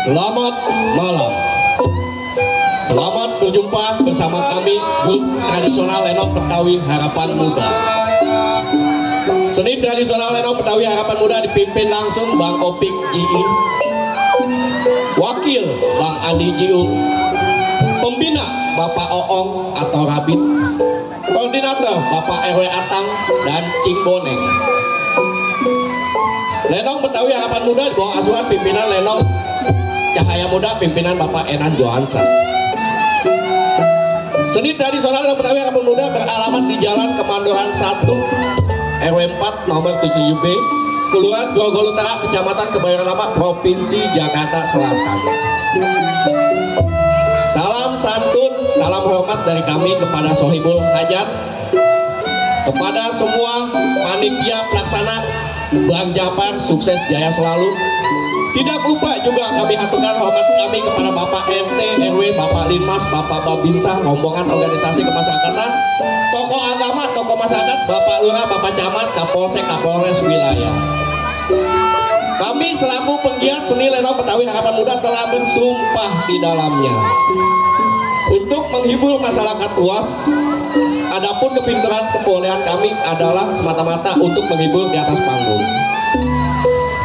Selamat malam. Selamat berjumpa bersama kami grup tradisional Lenong Betawi Harapan Muda. Seni tradisional Lenong Betawi Harapan Muda dipimpin langsung Bang Opik Ji, Wakil Bang Andi Jiung, Pembina Bapak Oong atau Rabit, Koordinator Bapak RW Atang dan Cing Boneng. Lenong Betawi Harapan Muda di bawah asuhan pimpinan Lenong Cahaya Muda pimpinan Bapak Enan Johansa. Seni tradisional Lenong Betawi Harapan Muda beralamat di Jalan Kemandoran 1 RW 4 nomor 7B, Kelurahan Grogol Utara, Kecamatan Kebayoran Lama, Provinsi Jakarta Selatan. Salam santun, salam hormat dari kami kepada Sohibul Hajat, kepada semua panitia pelaksana Bang Japar, sukses jaya selalu. Tidak lupa juga kami aturkan hormat kami kepada Bapak RT, RW, Bapak Linmas, Bapak Babinsa, rombongan organisasi kemasyarakatan, tokoh agama, tokoh masyarakat, Bapak Lurah, Bapak Camat, Kapolsek, Kapolres wilayah. Kami selaku penggiat seni Lenong Betawi Harapan Muda telah bersumpah di dalamnya untuk menghibur masyarakat luas. Adapun kepintaran kebolehan kami adalah semata-mata untuk menghibur di atas panggung.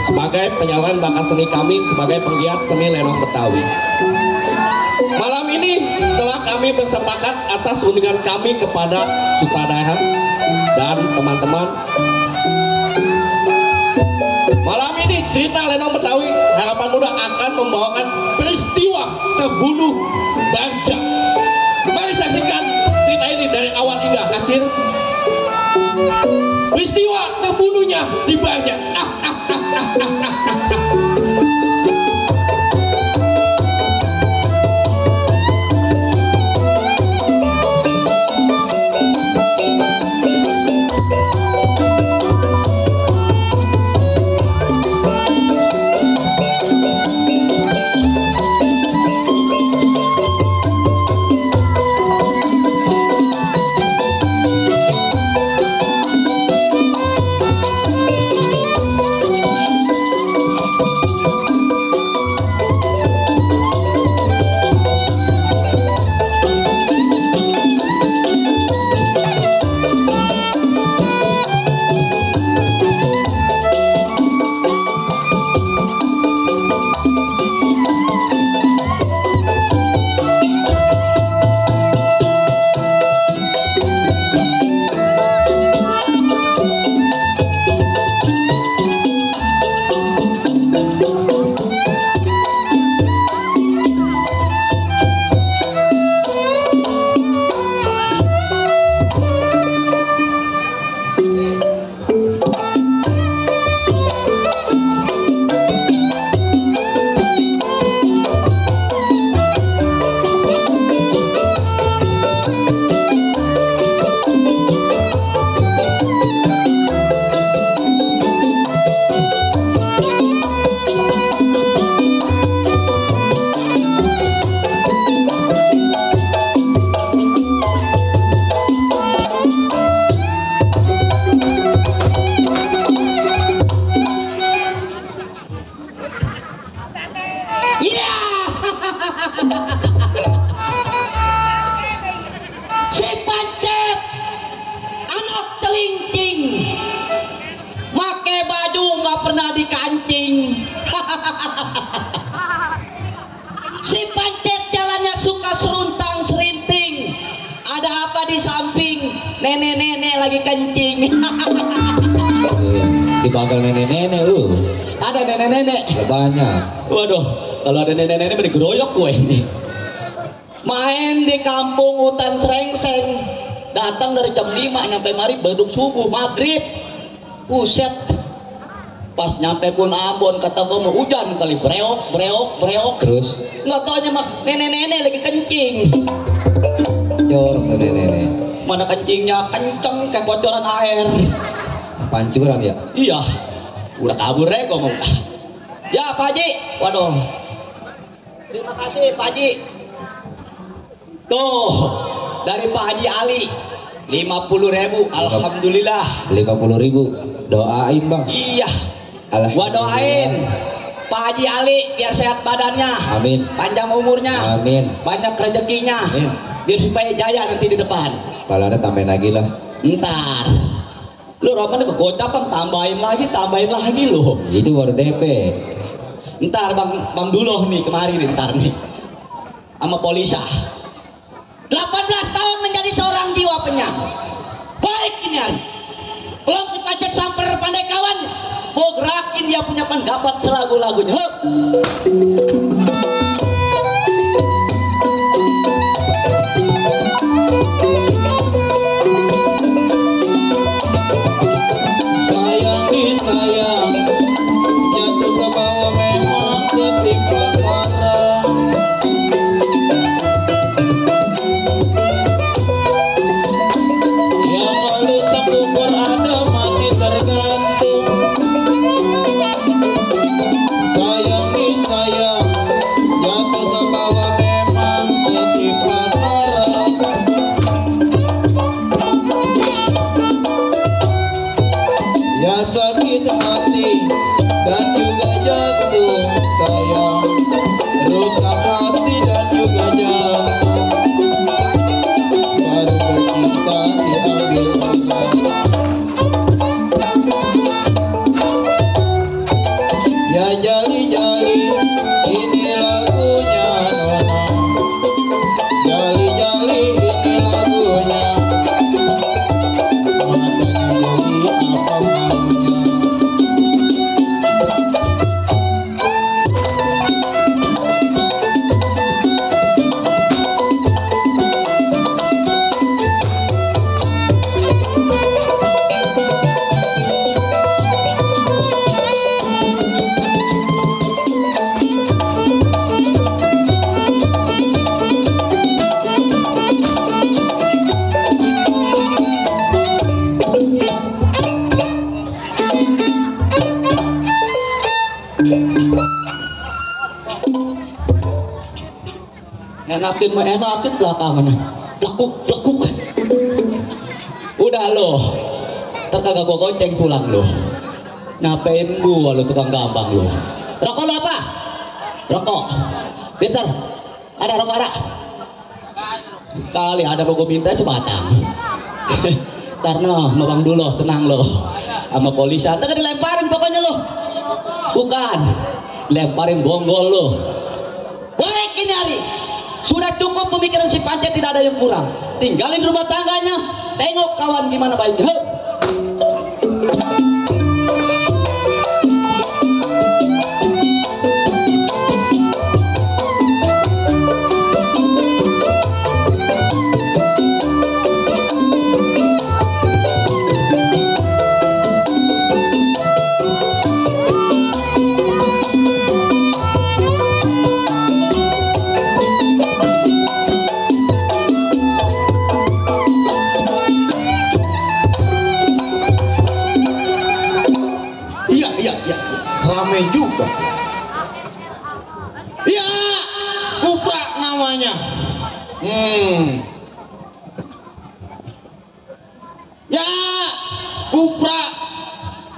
Sebagai penyaluran bakat seni kami sebagai penggiat seni Lenong Betawi. Malam ini telah kami bersepakat atas undangan kami kepada sutradara dan teman-teman. Malam ini cerita Lenong Betawi Harapan Muda akan membawakan peristiwa terbunuh Bagja. Mari saksikan cerita ini dari awal hingga akhir. Peristiwa terbunuhnya si Bagja. nenek-nenek lagi kencing. Dipanggil nenek-nenek lu. Ada nenek-nenek. Banyak. Waduh, kalau ada nenek-nenek mending geroyok gue ini. Main di kampung hutan Srengseng. Datang dari jam 5 nyampe mari beduk subuh maghrib. Buset. Pas nyampe pun Ambon kata gue mau hujan kali breok. Terus Nggak taunya mah nenek-nenek lagi kencing. jorok tuh nenek-nenek. Mana kencingnya kenceng kayak bocoran air. Pancuran ya? Iya. Udah kabur ya gue mau. Ya Pak Haji. Waduh. Terima kasih Pak Haji. Tuh dari Pak Haji Ali 50.000. Alhamdulillah. 50.000. Doain bang. Iya. Alhamdulillah. Gua doain Pak Haji Ali biar sehat badannya. Amin. Panjang umurnya. Amin. Banyak rezekinya. Amin. Biar supaya jaya nanti di depan. Kalau ada tambahin lagi lah. Ntar. Lu Roman kegocapan tambahin lagi lu. Itu baru DP. Ntar Bang Duloh nih kemarin ntar nih. Sama Polisa. 18 tahun menjadi seorang jiwa penyam. Baik ini hari. Belum si Pacet samper pandai kawan. Mau gerakin dia punya pendapat selagu-lagunya. Hup. Sayang disayang, jatuh ke bawah memang ketimpa parah. Yang lalu tak ukur ada mati tergantung. Sayang disayang, jatuh ke bawah memang ketimpa parah. Ya sakit hati dan juga jatuh sayang, rusak hati dan juga jantung. Baru bercinta diambil orang. Ya jali-jali ini lagunya nona. Jali-jali ini lagunya. Matanya jadi apa maunya. Enakin mah enakin belakangan. Plakuk. Udah lo. Terkagak gua gonceng pulang lo. Ngapain gua lo tukang gampang lo. Rokok lo apa? Rokok. Peter. Ada rokok ada? Kali ada mau gua minta sebatang. Karena Bang Duloh tenang lo. Sama polisi ntar dilemparin pokoknya lo. Bukan. Lemparin bonggol lo. Baik ini hari. Sudah cukup pemikiran si Pancet, tidak ada yang kurang. Tinggalin rumah tangganya, tengok kawan gimana baiknya. Hup. Rame juga. Ya, Kupra namanya. Ya, Kupra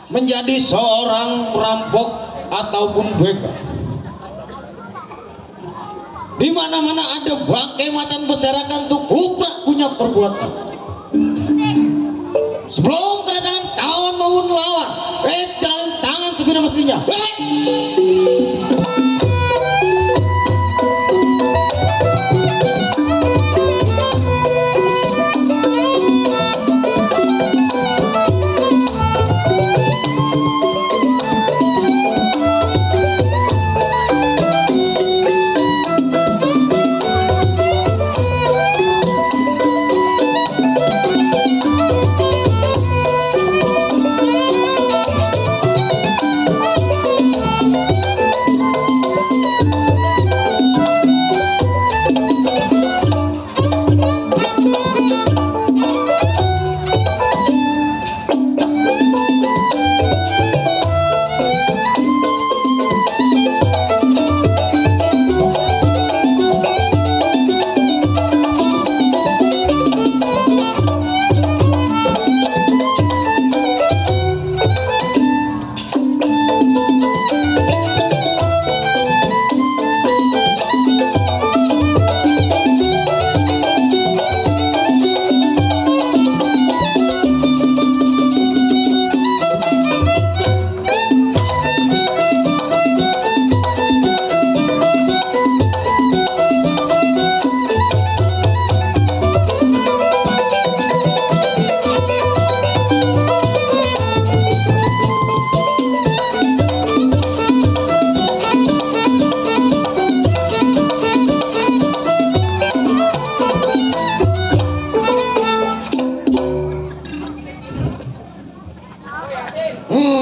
menjadi seorang perampok ataupun begal. Di mana-mana ada bangkai matan berserakan tuh Kupra punya perbuatan. Sebelum kedatangan kawan maupun lawan, jalan tangan sebida mestinya.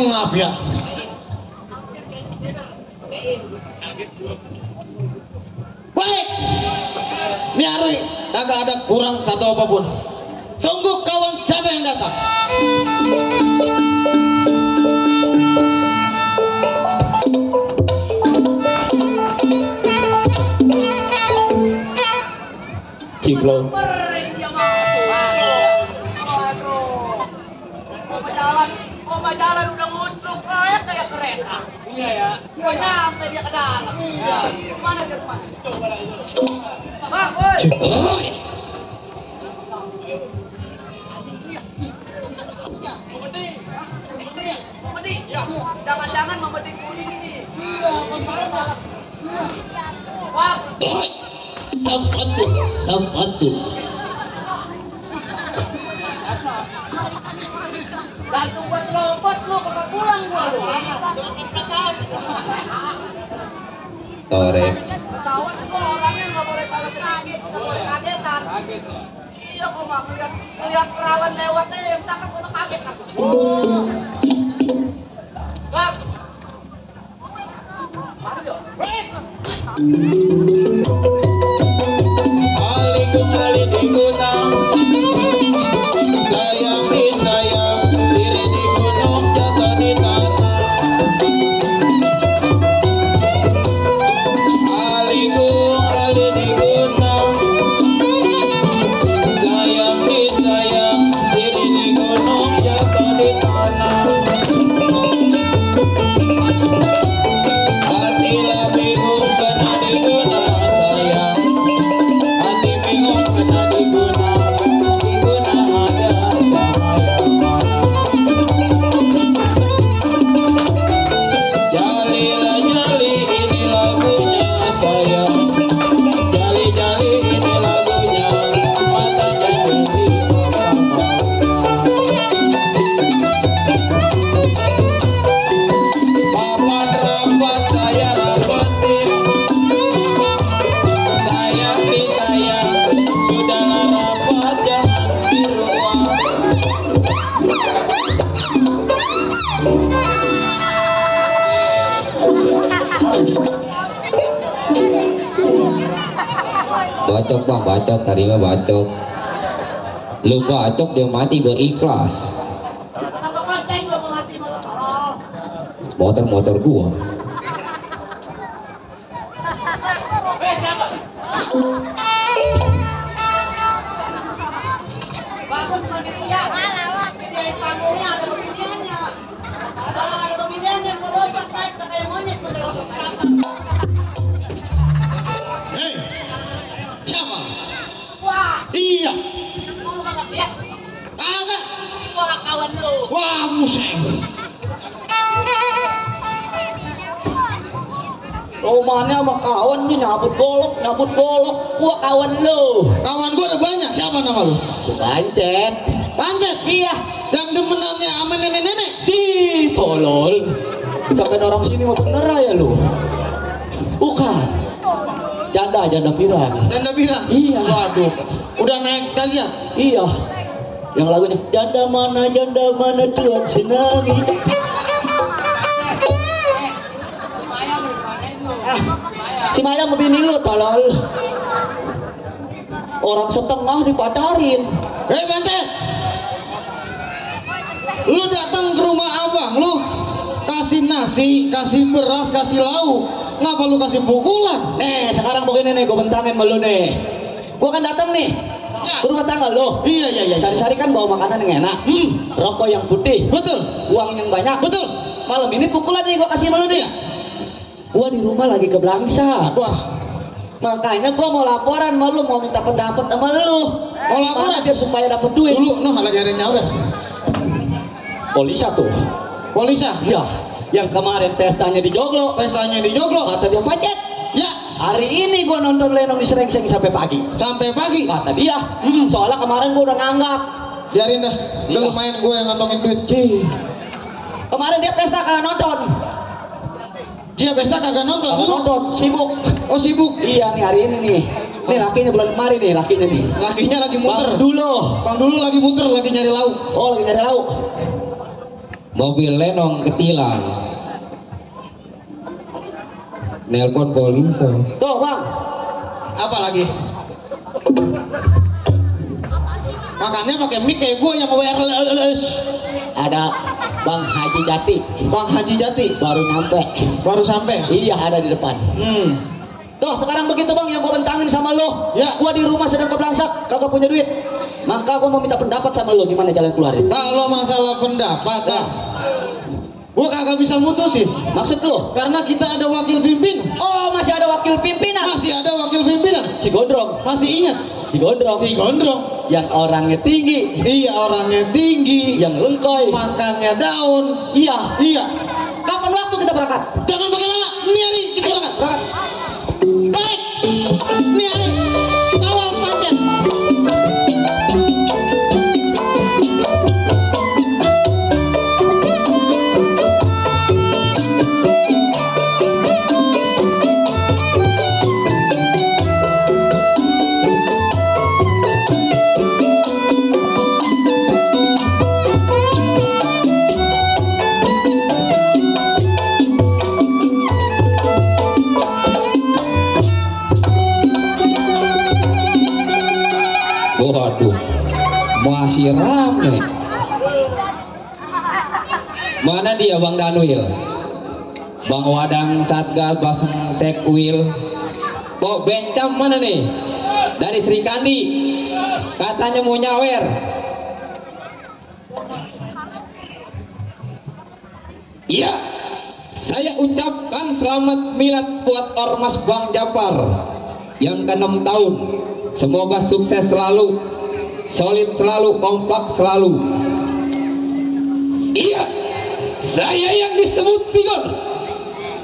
Maaf ya. Baik. Ini hari kagak ada kurang satu apapun. Tunggu kawan siapa yang datang. Ciklo. Jalan udah muncul kayak kereta. Iya ya. Gua nyampe dia ke dalam. Iya. Mana dia rumah? Coba lagi. Bang, woi. Memedi. Ya. Jangan-jangan memedi kuning ini. Iya, masalah. Bang. Sabatu. Gantung buat lompat lu, kakak pulang gua lu. Torek. Ketahuan gua orangnya nggak boleh salah sedikit, nggak boleh kagetan. Iya kok mah ngeliat perawan lewat aja yang tangkap gua kaget aku. Bang. Mari dong. Ali di gunung, sayang di sayang, sirih di gunung, jatuh di tanah. Ali di gunung, sayang di sayang, sirih di gunung, jatuh di tanah. Hati lah bingung kena di gunung sayang. Hati bingung kena diguna ada sayang mana. Jali ini lagunya sayang. Jali ini lagunya, matanya jadi papan rapat saya rapatin. Sayang disayang, sudahlah rapat jangan di ruang. Batok bang, batok, terima batok. Lu batok dia mati gua ikhlas. Kenapa konten gua mau mati malah tolong. Motor gua. Bagus panitia. Di panggungnya ada pemilihannya. Ada pemilihannya, gua lompat naik kayak monyet gua langsung ke atas. Hei, siapa? Wah, Iya, lu kagak lihat? kagak. Gua kawan lu. Wah, buset. Romannya sama kawan nih nyabut golok. Gua kawan lu. Kawan gua ada banyak. Siapa nama lu? Bancet. Pancet. Iya. Yang demenannya sama nenek-nenek. Di tolol. Sampai orang sini mau bener ya lu. Bukan. Janda pirang. Janda birang. Iya. Waduh. Udah naik tadi ya? Iya. Yang lagunya janda mana Tuhan senangi. Si Maya mau bini lu tolol. Orang setengah dipacarin. Hei Pancet. Lu datang ke rumah abang lu, kasih nasi, kasih beras, kasih lauk. Ngapa lu kasih pukulan? Sekarang begini nih, gue bentangin sama lu nih. Gue kan datang nih Ya. ke rumah tangga lu. Iya. Sari-sari kan bawa makanan yang enak, rokok yang putih, Betul. uang yang banyak. Betul. Malam ini pukulan nih gue kasih sama lu nih. Iya. Gue di rumah lagi keblangsat. Wah, Makanya gue mau laporan sama lu, mau minta pendapat sama lu. mau laporan Mana biar supaya dapat duit. dulu. Noh, lagi ada yang nyawer. Polisi tuh. Polisa. Iya, yang kemarin pestanya di Joglo. Pestanya di Joglo. Kata dia Pancet, Ya, hari ini gue nonton Lenong di Serengseng sampai pagi. sampai pagi. Kata dia, soalnya kemarin gue udah nganggap. Biarin dah. Iya. Udah lumayan gue yang ngantongin duit. Kemarin dia pesta kagak nonton. Dia pesta kagak nonton. Kagak Lu? nonton, sibuk. Oh sibuk. Iya nih hari ini nih. Nih lakinya bulan kemarin nih, lakinya nih. Lakinya lagi muter. Bang dulu. Bang dulu lagi muter, lagi nyari lauk. Oh lagi nyari lauk. mobil lenong ketilang. Nelpon polisi. Tuh bang, Apa lagi? Makanya pakai mic kayak gue yang wireless. ada Bang Haji Jati Bang Haji Jati baru nyampe. baru sampai. Iya ada di depan. Tuh sekarang begitu bang, yang gua bentangin sama lo. Ya. Gua di rumah sedang keblangsak, kagak punya duit. Maka gua mau minta pendapat sama lo, gimana jalan keluarin? Kalau masalah pendapat, gue kagak bisa mutusin. Maksud lo? Karena kita ada wakil pimpinan. Oh masih ada wakil pimpinan. Masih ada wakil pimpinan. Si Gondrong. Masih ingat? Si Gondrong. Si Gondrong. Yang orangnya tinggi. Iya, orangnya tinggi. Yang lengkoy. Makannya daun. Iya. Iya. Kapan waktu kita berangkat? Jangan pakai lama. Ini hari kita berangkat. Berangkat. Baik. Ini hari kawal pancen. Waduh, masih rame. Mana dia Bang Danwil? Bang Wadang Satgas, Bang Sekwil. Oh Bencam mana nih? Dari Sri Kandi. Katanya mau nyawer. Iya, saya ucapkan selamat milad buat Ormas Bang Japar yang ke-6 tahun. Semoga sukses selalu, solid selalu, kompak selalu. Iya, saya yang disebut Sigon,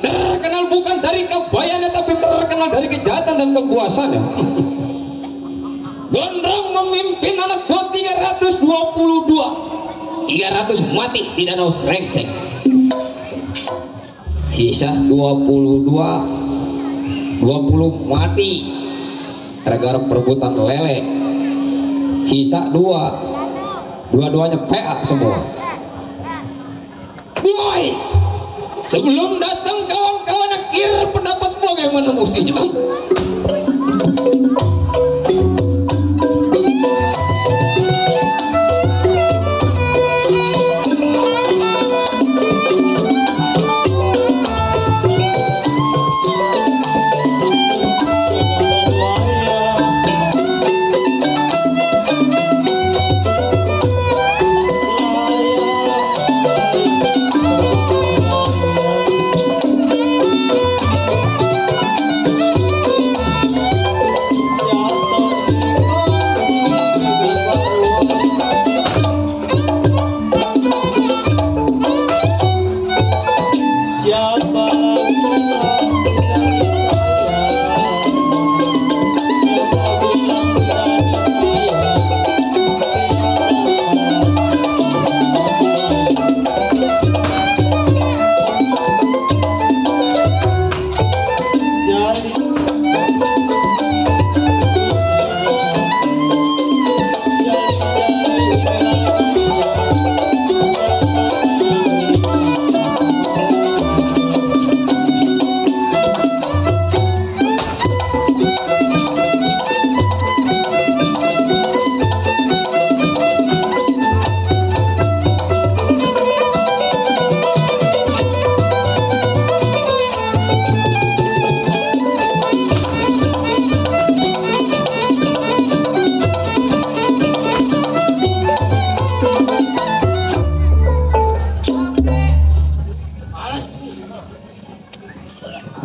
terkenal bukan dari kebayannya tapi terkenal dari kejahatan dan kepuasannya. Gondrong memimpin anak buah 322, 300 mati di danau Srengseng. Sisa 20 mati gara-gara perebutan lele. Sisa 2, dua-duanya PA semua. Boy, sebelum datang kawan-kawan kira pendapat bagaimana mestinya?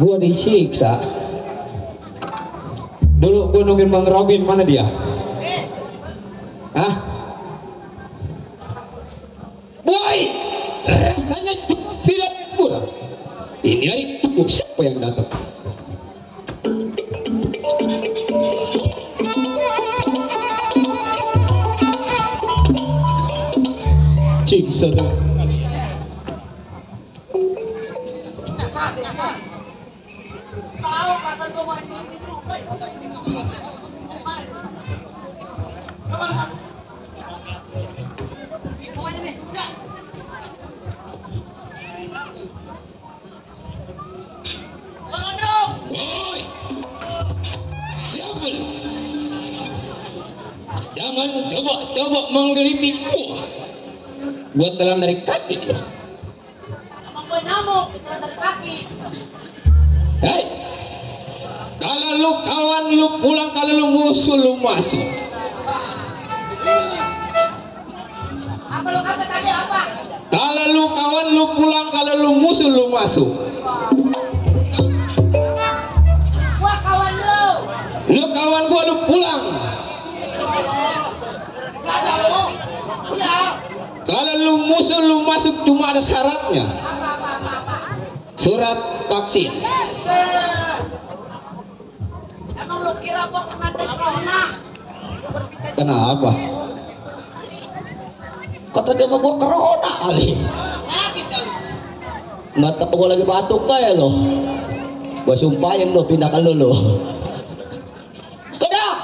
Gua disiksa. Dulu gua nungguin Bang Robin, mana dia? Hah? Boy, rasanya tidak murah. Ini hari siapa yang datang? Siksa tuh. Tahu pasal kau mandi itu. coba menggelitik gua telan dari kaki loh. Emang gue nyamuk, kita dari kaki. Hei, kalau lu kawan lu pulang, kalau lu musuh lu masuk. Apa lu kata tadi apa? Kalau lu kawan lu pulang, kalau lu musuh lu masuk. Gua kawan lu. Lu kawan gua lu pulang. Gak ada lu. Iya. Kalau lu musuh lu masuk, cuma ada syaratnya. Surat vaksin. Emang lu kira gua kena corona? Kenapa? Kata dia mau gua corona kali. Nggak tahu gua lagi batuk kayak lo. Gua sumpahin lo pindahkan lo lo. Kedap.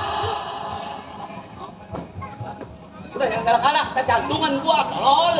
Udah jangan kalah, kejantungan gua tolol.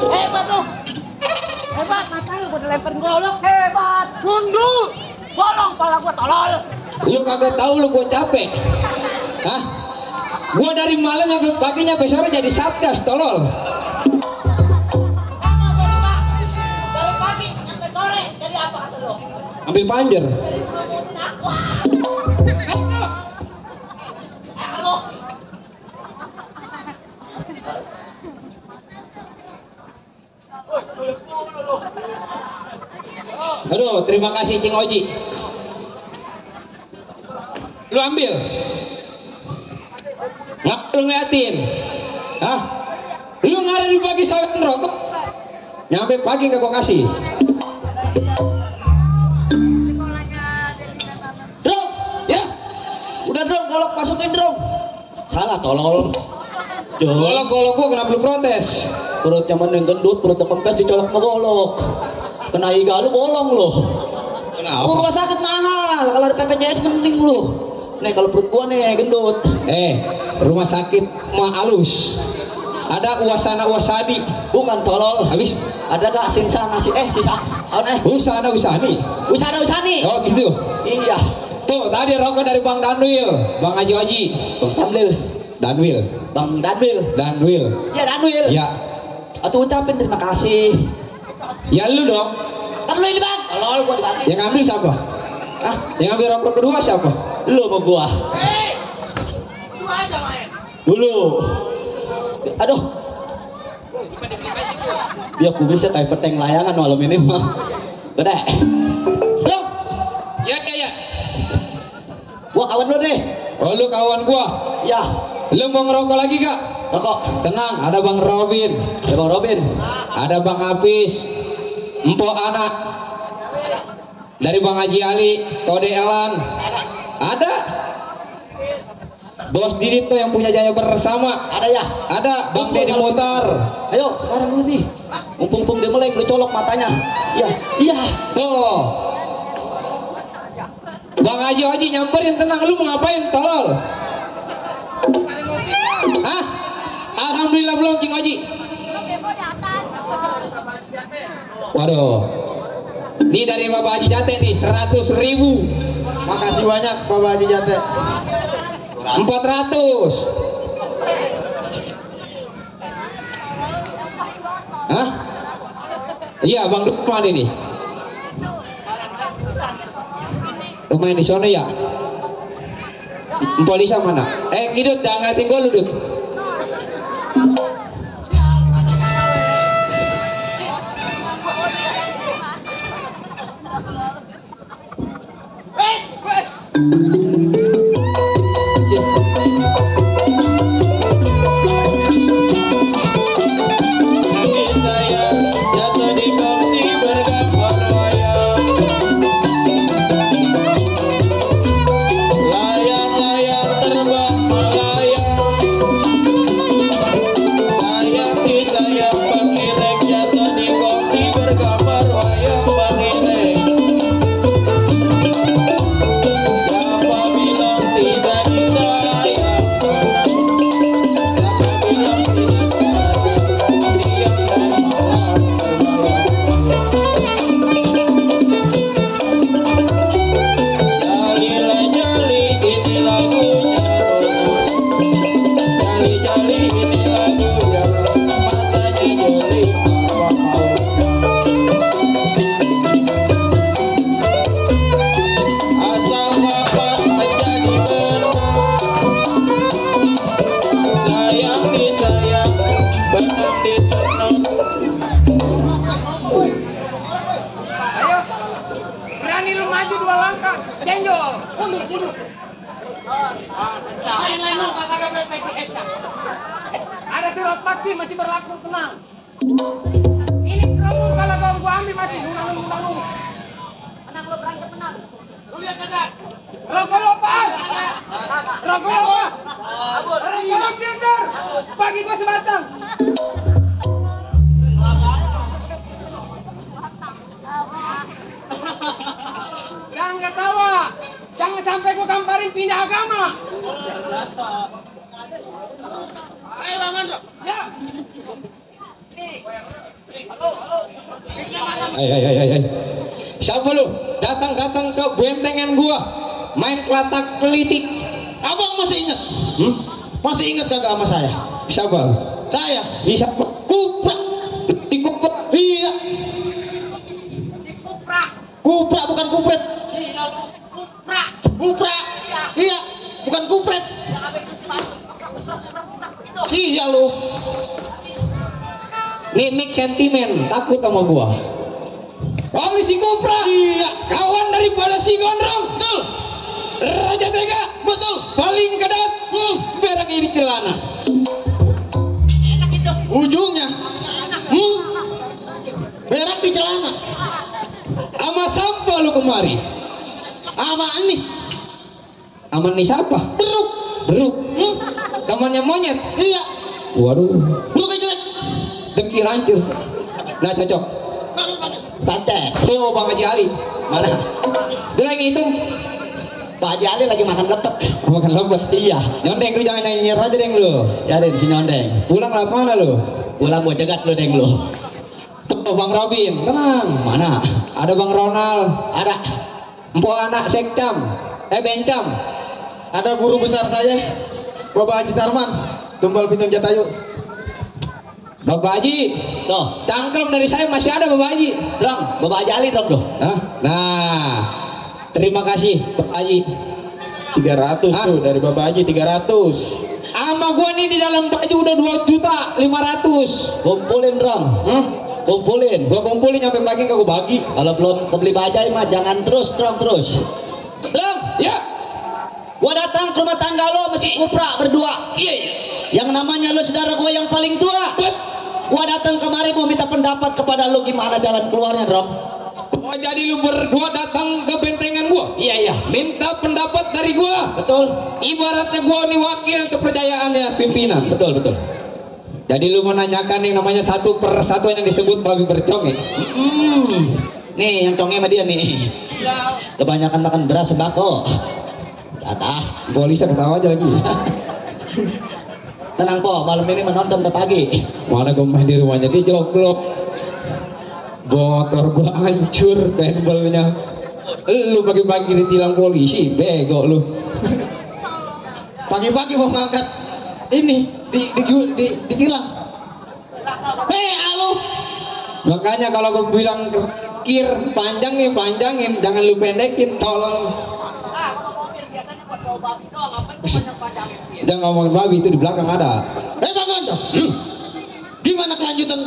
Hebat lu. Hebat, mata lu gua dilemparin golok. Hebat. Gundul. Bolong pala gua tolol. Lu kagak tahu lu gua capek. Hah? Gua dari malam sampai paginya sampai sore jadi satgas tolol. Dari pagi sampai sore jadi apa kata lu? Ambil panjer. Ngomongin aku. Halo. Aduh, terima kasih Cing Oji. Lu ambil. Ngapa lu ngeliatin? Hah? Lu ngaret di pagi sawetan rokok? Nyampe pagi gak gua kasih. Drong. Ya, Udah drong, golok masukin drong. Salah tolol. golok gua kenapa lu protes? Perutnya mending gendut, perutnya kempes dicolok sama golok. Kena iga lu bolong lo. Kenapa? Rumah sakit mahal, kalau ada BPJS mending lu. Nih kalau perut gua nih gendut. Rumah sakit mah halus. Ada Uwasana Uwasadi. Bukan tolol. Habis Ada gak sinsana sih? Sisa. Usana Usani. Usani. Oh gitu. Iya. Tuh tadi rokok dari Bang Danwil, Bang Haji Oji. Bang Danwil. Danwil. Danwil. Ya Danwil. Ya. Atau ucapin terima kasih. Ya lu dong. Kan lu ini bang. Tolol gua dibanting. Yang ngambil siapa? Hah? Yang ngambil rokok kedua siapa? Lu sama gua. Hei. Dua aja main. Dulu. Aduh. Dia aku bisa kayak peteng layangan malam ini mah. Gede. Dong. Ya. Gua kawan lu deh. Oh lu kawan gua. Ya. Lu mau ngerokok lagi gak? Rokok. Tenang, ada Bang Robin, Ada Bang Robin. ada Bang Apis, Empok Anak, dari Bang Haji Ali, Kode Elang, ada Bos Didito yang punya Jaya Bersama, Ada ya. ada Bang Deddy Motor. Ayo sekarang lu nih. Mumpung dia melek lu colok matanya. Iya, iya. Tuh, Bang Haji nyamperin, tenang, lu mau ngapain tolol? Hah? Alhamdulillah belum Cing Haji. Waduh, ini dari Bapak Haji Jate nih 100.000. Makasih banyak Bapak Haji Jate. 400. Hah? Iya Bang Lukman ini. Lumayan di sana ya. Polisi mana? Kidut jangan ngeliatin gua lu Dut. Ada surat taksi masih berlaku, tenang. Ini promo kalau kau gua ambil masih undang-undang. Tenang lo, berangkat tenang. Lu lihat kagak? Rokok lo apa? Rokok lo apa? Rokok lo filter. Bagi gua sebatang. Jangan ketawa. Jangan sampai gua gamparin pindah agama. Ayo Bang Andro. Ya. Ay. Siapa lu? Datang ke bentengan gua, main kelatak kelitik. Abang masih ingat? Masih ingat kagak sama saya? Siapa? Saya Bisa Kupra. di kupret. Iya. Kupra bukan kupret. Kupra. Iya, bukan kupret. Iya lu. Mimik sentimen, takut sama gua. Oh, ini si Kupra. Iya. Kawan daripada si Gondrong. Betul. Raja Tega. Betul. Paling kedat. Berak iri celana. Ujungnya. Berak di celana. Ama sampah lu kemari. Ama ini. Aman nih siapa? Beruk. Temannya monyet. Iya. Waduh. Beruknya jelek. Dekil hancur. Nah cocok. Pancet. Tuh Bang Haji Ali. Mana? Dia lagi hitung. Pak Haji Ali lagi makan lepet. Makan lepet. Iya. Nyondeng lu, jangan nyanyi aja deng lu. Ya Den si nyondeng. Pulang lewat mana lu? Pulang gua cegat lu Deng lu. Tuh Bang Robin. Tenang. Mana? Ada Bang Ronald. Ada. Empok Anak Sekcam. Bencam. Ada guru besar saya, Bapak Haji Tarman, Tumbal Pitung Jatayu. Bapak Haji. Tuh. Cangklong dari saya masih ada Bapak Haji. Dong, Bapak Haji Ali dong. Hah? Nah. Terima kasih Bapak Haji. 300 tuh dari Bapak Haji 300. Ama gua nih di dalam baju udah 2.500.000. Kumpulin dong. Kumpulin. Gua kumpulin sampai pagi kagak bagi. Kalau belum kebeli bajai mah jangan terus. Dong. Ya. Gua datang ke rumah tangga lo masih Kupra berdua. Iya. Yang namanya lu saudara gua yang paling tua. Gua datang kemari mau minta pendapat kepada lu gimana jalan keluarnya, Bro. Oh, jadi lu berdua datang ke bentengan gua? Iya. Minta pendapat dari gua. Betul. Ibaratnya gua ini wakil kepercayaannya pimpinan. Betul. Jadi lu menanyakan yang namanya satu persatuan yang disebut babi berconge. Nih yang conge sama dia nih. Kebanyakan makan beras sembako. Dadah. Polisi ketawa aja lagi. Tenang po, malam ini menonton ke pagi. Mana gua main di rumahnya dia joglok. Motor gua hancur penbelnya. Lu pagi-pagi ditilang polisi, bego lu. Pagi-pagi mau ngangkat ini ditilang. Halo. Makanya kalau gua bilang kir panjangin, jangan lu pendekin, tolong. Jangan ngomongin babi, itu di belakang ada. Bang Gondo. Gimana kelanjutan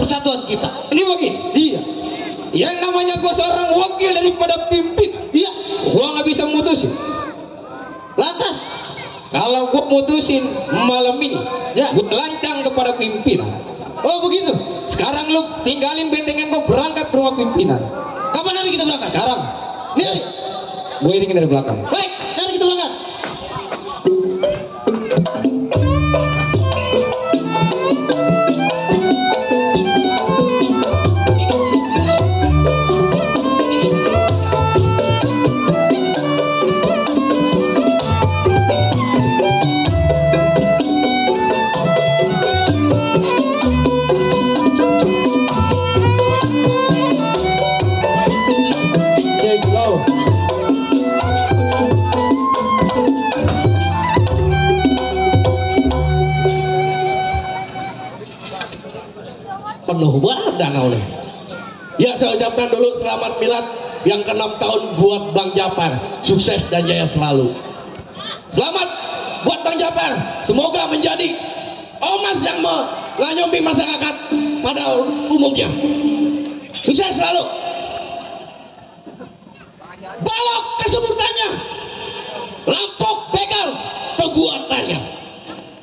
persatuan kita? Ini begini. Iya. Yang namanya gua seorang wakil daripada pimpin. Iya. Gua nggak bisa mutusin. Lantas. Kalau gua mutusin malam ini, Ya. gua lancang kepada pimpinan. Oh begitu. Sekarang lu tinggalin bentengan gua, berangkat ke rumah pimpinan. Kapan hari kita berangkat? Sekarang. Nih hari. Gue iringin dari belakang. Baik, hari kita berangkat. Penuh banget danaunya. Ya saya ucapkan dulu selamat milad yang ke-6 tahun buat Bang Japar, sukses dan jaya selalu. Selamat buat Bang Japar, semoga menjadi ormas yang mengayomi masyarakat pada umumnya. Sukses selalu. Balok kesebutannya, lampok begal perbuatannya.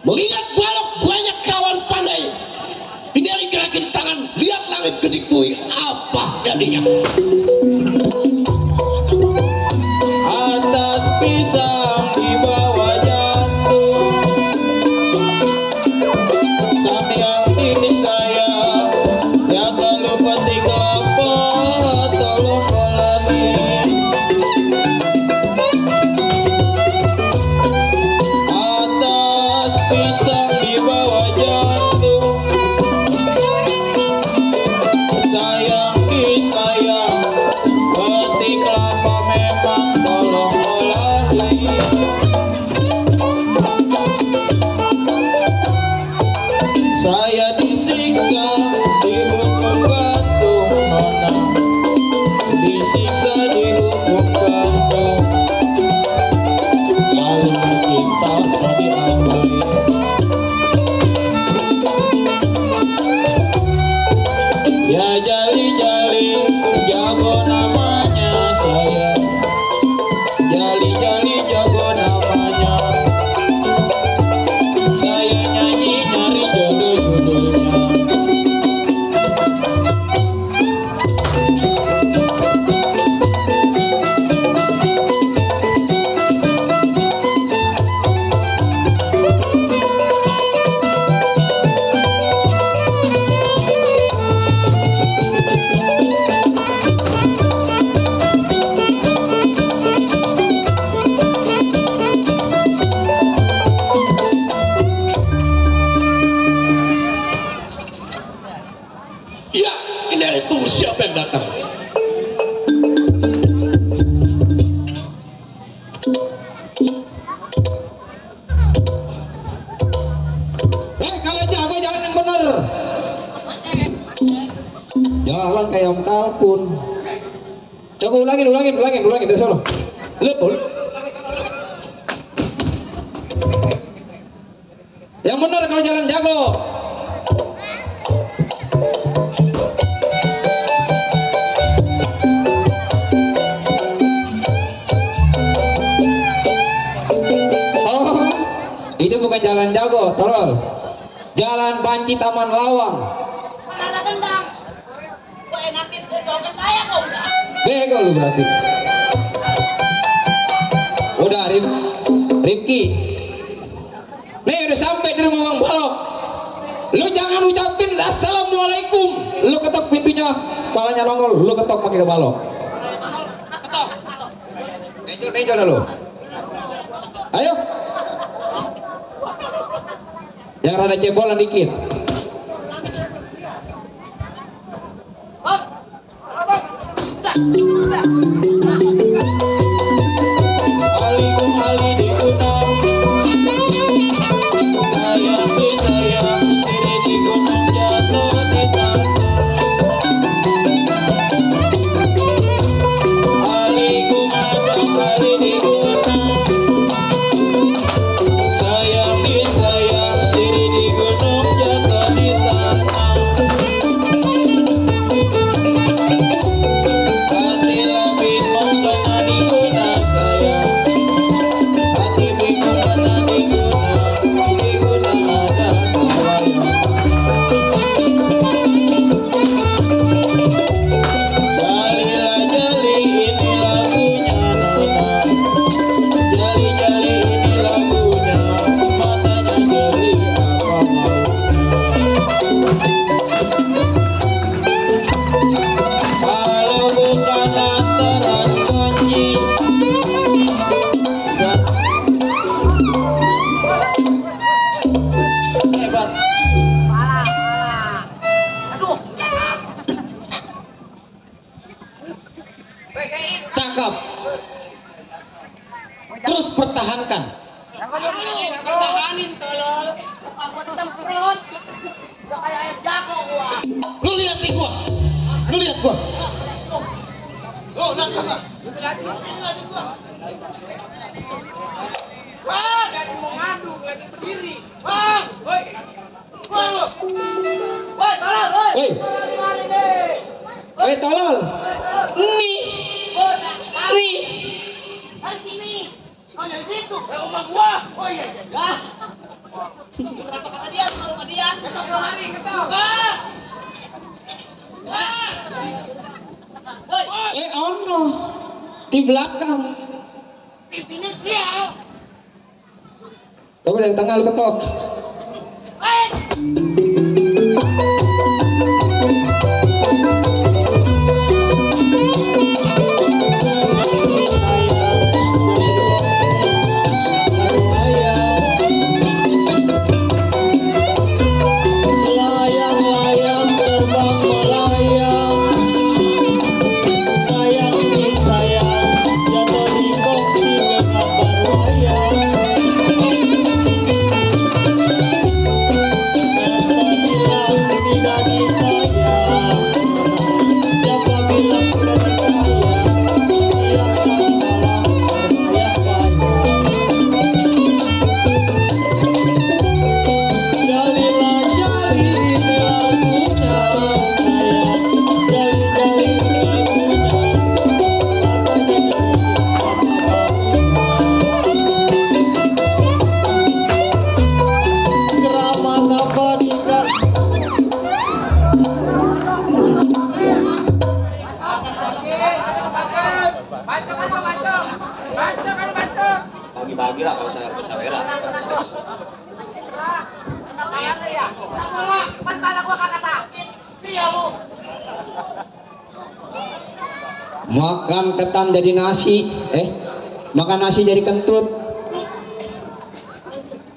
Mengingat Balok banyak kawan pandai. Hindari gerakin tangan, lihat langit kedik bui, apa jadinya? Atas pisang di bawah jantung, sayang ini sayang, ya kalau petik kelapa, tolong ulangi. Atas pisang di bawah jantung, sayang petik kelapa memang tolong ulangi. Saya disiksa dihukum gantung nona, disiksa dihukum gantung. Kalau cinta diambil, ya jali-jali jago namanya saya, jali-jali jago namanya. Saya nyanyi nyari jodoh-jodohnya. Iya, ini tunggu siapa yang datang. Kalau jago jalan yang bener. Jalan kayak om kalkun. Coba ulangin dari sana. Lu. Yang bener kalau jalan jago. Oh, itu bukan bukan Jalan Jago, tolol. Jalan Panci Taman Lawang. Ada dendang. Gua enakin gue joget kaya kok udah. Bego lu berarti. Udah Rifki. Nih udah sampai di rumah Bang Balok. Lu jangan ucapin assalamualaikum. Lu ketok pintunya, kepalanya nongol. Lu ketok pakai balok. Ketok. Nejol dah lu. Ayo. Yang rada cebolan dikit. Ali di gunung, sayang siri di gunung jatuh di tanah. Ali di gunung, sayang siri di gunung jatuh di tanah. Hati lebih mengena di gunung sayang. Hati bingung mana di gunung ada sayang. Jali ini lagunya nona. Jali ini lagunya, matanya jeli apa mau. Kalau bukan lantaran kunci hebat. Aduh. Cakep. Terus pertahankan. Pertahanin tolol. Gua disemprot. Udah kayak ayam jago gua. Lu lihat nih gua. Lu lihat gua. Oh, lihat gua. Lagi gua. Bang, lagi mau ngadu, lagi berdiri. Bang, woi. Woi lu. Woi, tolong, woi. Woi, Mari deh. woi tolol. Nih, Nih. Dari sini. Oh, dari situ. Rumah gua. Oh iya. Berapa kata dia? Kalau dia. Ketok lari, ketok. Woi. Ono di belakang. Pimpinan sial. Coba dari tengah lu ketok. Layang-layang terbang melayang, sayang jatuh di boksi dengan berwayang. Tidak disayang, siapa bilang tidak disayang? Biarkan malam berbayang-bayang. Jali ini lagunya sayang. Jali ini lagunya, matanya jeli keramat apa tidak. Bagi-bagi lah kalau saya rela. Kan kepala gua kagak sakit. Iya lu. Makan ketan jadi nasi, makan nasi jadi kentut.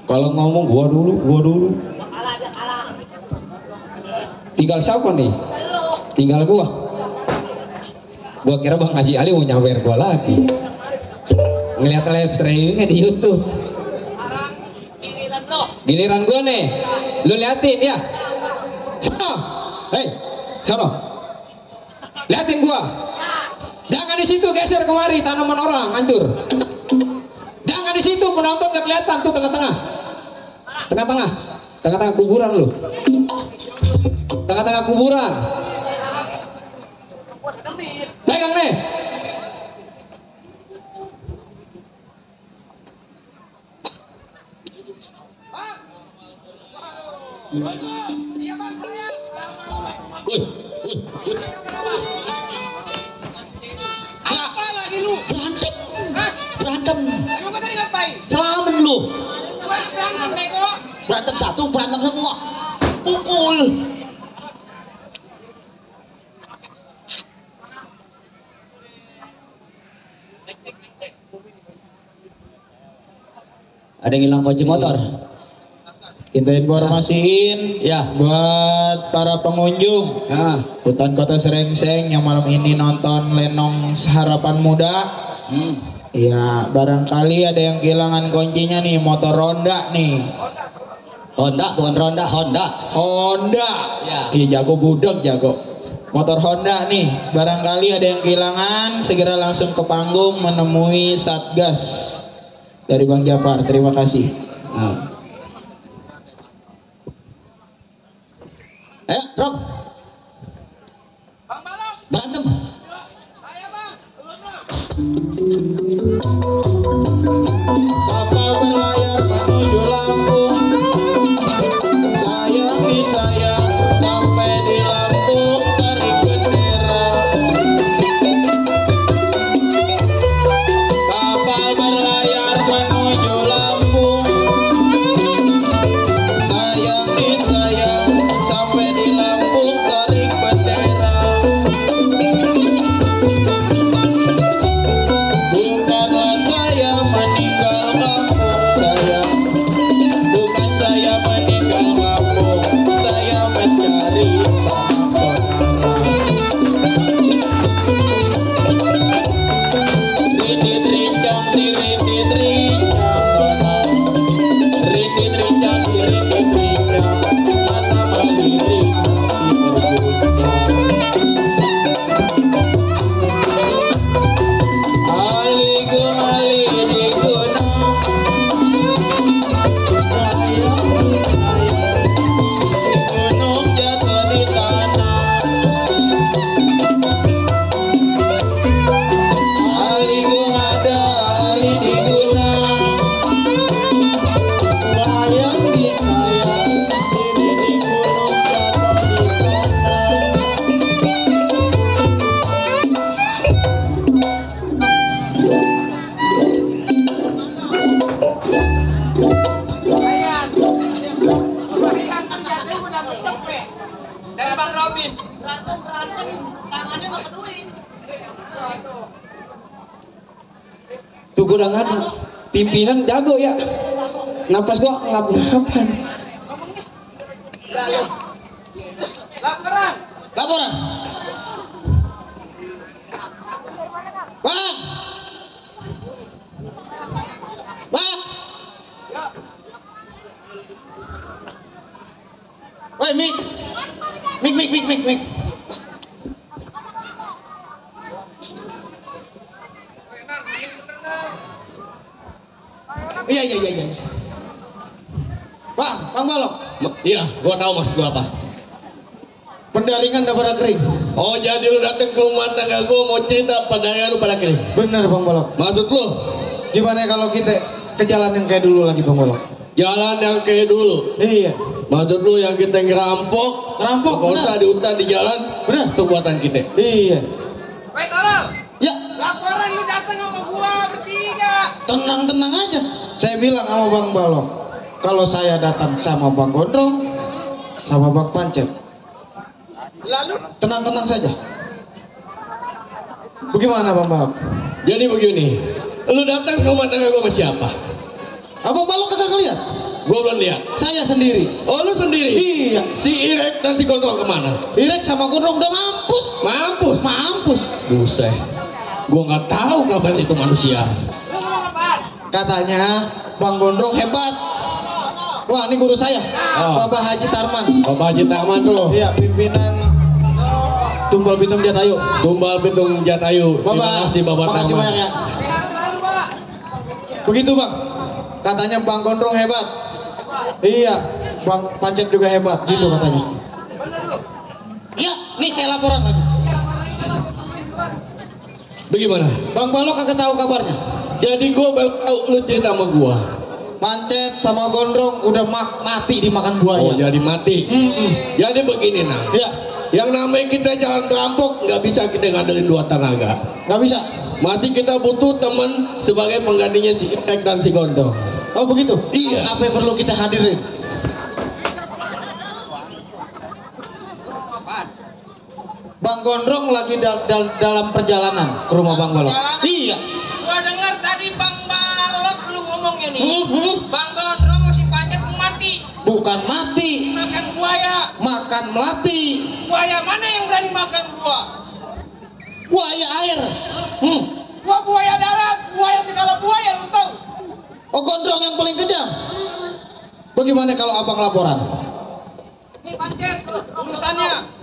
Kalau ngomong gua dulu. Kalah. Tinggal siapa nih? Tinggal gua. Gua kira Bang Haji Ali mau nyawer gua lagi. Ngeliat live streamingnya di YouTube. Sekarang giliran lo. Giliran gua nih. Lu liatin ya. Sono. Hei, sono. Liatin gua. Jangan di situ, geser kemari, tanaman orang hancur. Jangan di situ, penonton gak kelihatan tuh tengah-tengah. Tengah-tengah kuburan lu. Tengah-tengah kuburan. Pegang nih. Iya bang, saya. Woi, Apa lagi lu? berantem, Hah? berantem. Emang gua tadi ngapain? Selamen lu. Gua berantem bego. Berantem satu, berantem semua. Pukul. Ada yang hilang kunci motor. Kita informasiin Ya. buat para pengunjung Nah. Hutan Kota Serengseng yang malam ini nonton Lenong Harapan Muda. Ya, barangkali ada yang kehilangan kuncinya nih, motor Honda nih. Honda, bukan Ronda, Honda. Honda. Ya. Iya, jago budak jago. Motor Honda nih, barangkali ada yang kehilangan, segera langsung ke panggung menemui Satgas dari Bang Japar. Terima kasih. Nah. Ayo, Rob. Bang Balok, Berantem. saya bang. Kapal berlayar menuju Lampung, sayang di sayang sampai di Lampung tarik bendera. Kapal berlayar menuju Lampung, sayang di sayang sampai di Lampung tarik bendera. Bukanlah saya meninggal kampung saya, bukan saya meninggal kampung, saya mencari sanak saudara. Rintit rincang si rintit rincang, rintit rincang si rintit rincang, mata melirik hati berguncang. Aligung ali di gunung, di gunung jatuh di tanah. Aligung ada ali di gunung, sayang di sayang, sini di gunung jatuh di tanah. Ayan. Ayan, terjatuh udah tepe. Dari Bang Robin. Berantem, tangannya nggak peduli. Tuh gue udah ngadu, pimpinan jago ya. Napas gua ngap-ngapan. Laporan. Laporan. Bang. Bang. Woi, Mik. Mik. Iya. Bang Balok. Iya, gua tahu maksud gua apa. Pendaringan udah pada kering. Oh, jadi lu datang ke rumah tangga gua mau cerita pendaringan lu pada kering. Bener Bang Balok. Maksud lu Gimana kalau kita ke jalan yang kayak dulu lagi Bang Balok? jalan yang kayak dulu. Iya. Maksud lu yang kita ngerampok, Ngerampok, kosa benar. di hutan di jalan, Benar. itu buatan kita. Iya. Wait, tolong. Ya, Laporan lu datang sama gua bertiga. tenang aja. Saya bilang sama Bang Balok, kalau saya datang sama Bang Gondrong, sama Bang Pancet, Lalu tenang saja. Bagaimana Bang Balok? Jadi begini, lu datang ke rumah tangga gua sama siapa? Abang Balok kagak ngeliat? Gua belum lihat. Saya sendiri. Oh, lu sendiri? Iya. Si Irek dan si Gondrong kemana? Irek sama Gondrong udah mampus. Mampus. Buset. Gua nggak tahu kabar itu manusia. lu ngomong apaan? Katanya Bang Gondrong hebat. Wah, ini guru saya, Oh. Bapak Haji Tarman. Bapak Haji Taman tuh. Iya, pimpinan Tumbal Pitung Jatayu. Tumbal Pitung Jatayu. Terima kasih Bapak makasih Taman. banyak ya. Selalu, Pak. Begitu Bang. Katanya Bang Gondrong hebat. Iya, Bang Pancet juga hebat, gitu katanya. Bener lu. Iya, nih saya laporan lagi. Bagaimana? Bang Balok kagak tahu kabarnya. Jadi gua baru tahu lu cerita sama gua. Pancet sama Gondrong udah mati dimakan buaya. Oh, jadi mati. Jadi begini nah. Ya, Yang namanya kita jalan merampok nggak bisa kita ngandelin dua tenaga. nggak bisa. Masih kita butuh teman sebagai penggantinya si Itek dan si Gondrong. Oh begitu. Iya. Apa yang perlu kita hadirin? Bang Gondrong lagi dalam perjalanan ke rumah Bang Balok. Iya. Gua dengar tadi Bang Balok lu ngomongnya nih. Bang Gondrong masih Pancet mati. Bukan mati, Makan buaya. makan melati. Buaya mana yang berani makan gua? Buaya air. Gua buaya darat, buaya segala buaya lu tahu. Oh Gondrong yang paling kejam. Bagaimana kalau abang laporan? Nih Pancet, urusannya.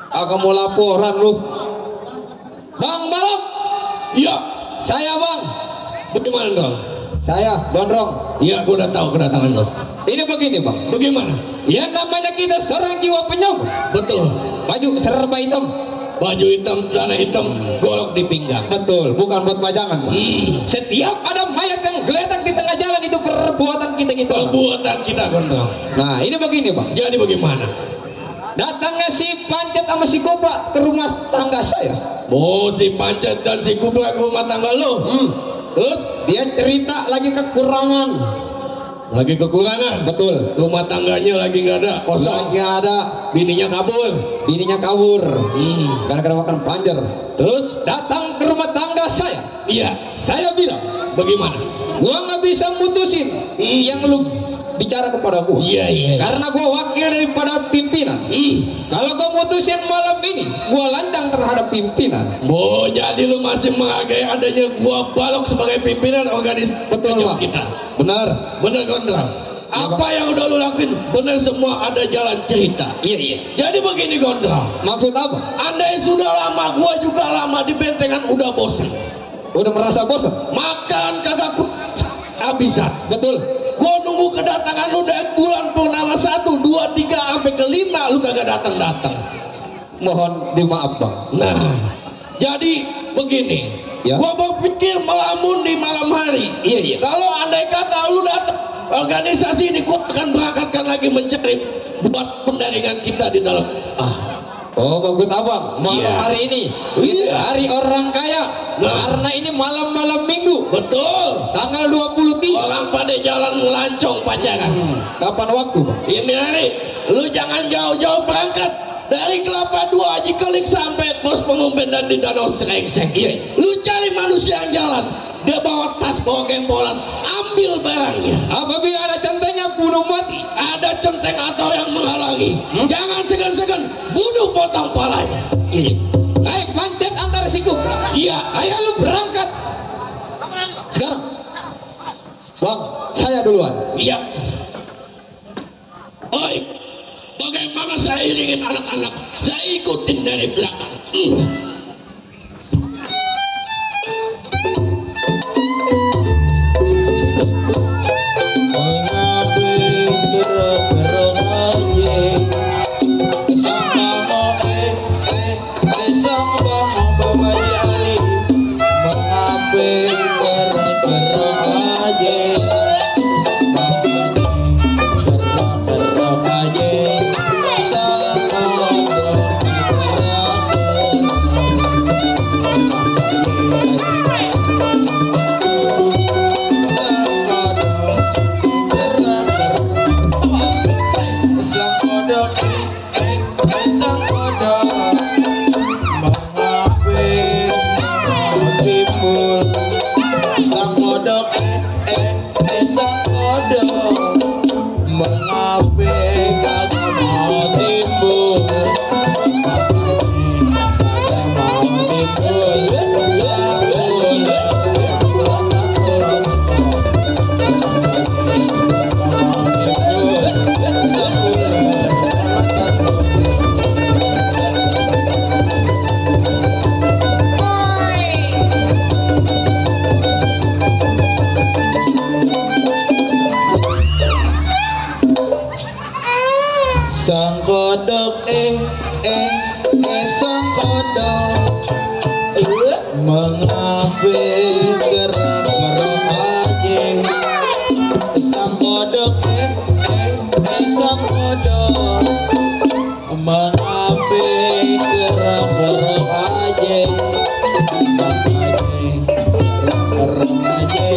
Aku mau laporan lu. Bang Balok. Iya. Saya Bang. Bagaimana dong? Saya Gondrong. Iya, gua udah tahu kedatangan lo. Ini begini Bang. Bagaimana? Ya namanya kita seorang jiwa penyok. Betul. Baju serba hitam. Baju hitam, celana hitam, golok di pinggang. Betul, bukan buat pajangan Bang. Setiap ada mayat yang geletak di tengah jalan itu perbuatan kita gitu. Perbuatan kita, Gondrong. Nah ini begini Bang. Jadi bagaimana? Datangnya si Pancet sama si Kobra ke rumah tangga saya. Oh, si Pancet dan si Kubra ke rumah tangga lo. Terus? Dia cerita lagi kekurangan. Lagi kekurangan. Betul. Rumah tangganya lagi nggak ada, kosong. Lagi ada. Bininya kabur. Bininya kabur. Gara-gara makan panjer. Terus? Datang ke rumah tangga saya. Iya. Saya bilang, Bagaimana? gua nggak bisa mutusin yang lu bicara kepada gua. Iya. Karena gua wakil daripada pimpinan. Kalau gua mutusin malam ini, gua landang terhadap pimpinan. Oh, jadi lu masih menghargai adanya gua Balok sebagai pimpinan organisasi Betul Bang. kita. Benar. Bener, Gondrong. Apa yang udah lu lakuin? Bener semua, ada jalan cerita. Iya. Jadi begini, Gondrong. Maksud apa? Andai sudah lama, gua juga lama di bentengan, udah bosan. Udah merasa bosan? Makan kagak habisan. Betul. Gua nunggu kedatangan lu dari bulan purnama 1, 2, 3 sampai ke 5 lu kagak datang. Mohon dimaaf Bang. Nah, jadi begini. Ya. Gua berpikir melamun di malam hari. Iya. Kalau andai kata lu datang organisasi ini, gua akan berangkatkan lagi mencari buat pendaringan kita di dalam. Oh bagus abang, malam Iya. hari ini Iya. hari orang kaya. Karena ini malam-malam minggu Betul. tanggal 23. Orang pada jalan melancong pacaran. Kapan waktu Bang? Ini hari, lu jangan jauh-jauh berangkat dari Kelapa Dua, Haji Kelik sampai pos pengumpen dan di Danau Serengseng. Iya. Lu cari manusia yang jalan, dia bawa tas, bawa gempolan, ambil barangnya. Apabila ada centengnya bunuh mati. Ada centeng atau yang menghalangi, jangan segan-segan, bunuh, potong palanya. Iya. Naik Pancet antar si Kobra. Iya. Ayo lu berangkat. Sekarang. Bang, saya duluan. Iya. Oi, bagaimana saya iringin anak-anak? Saya ikutin dari belakang. Sang kodok sang kodok mengapa gerak-gerak aja sang kodok sang kodok mengape kerang aja kerang aja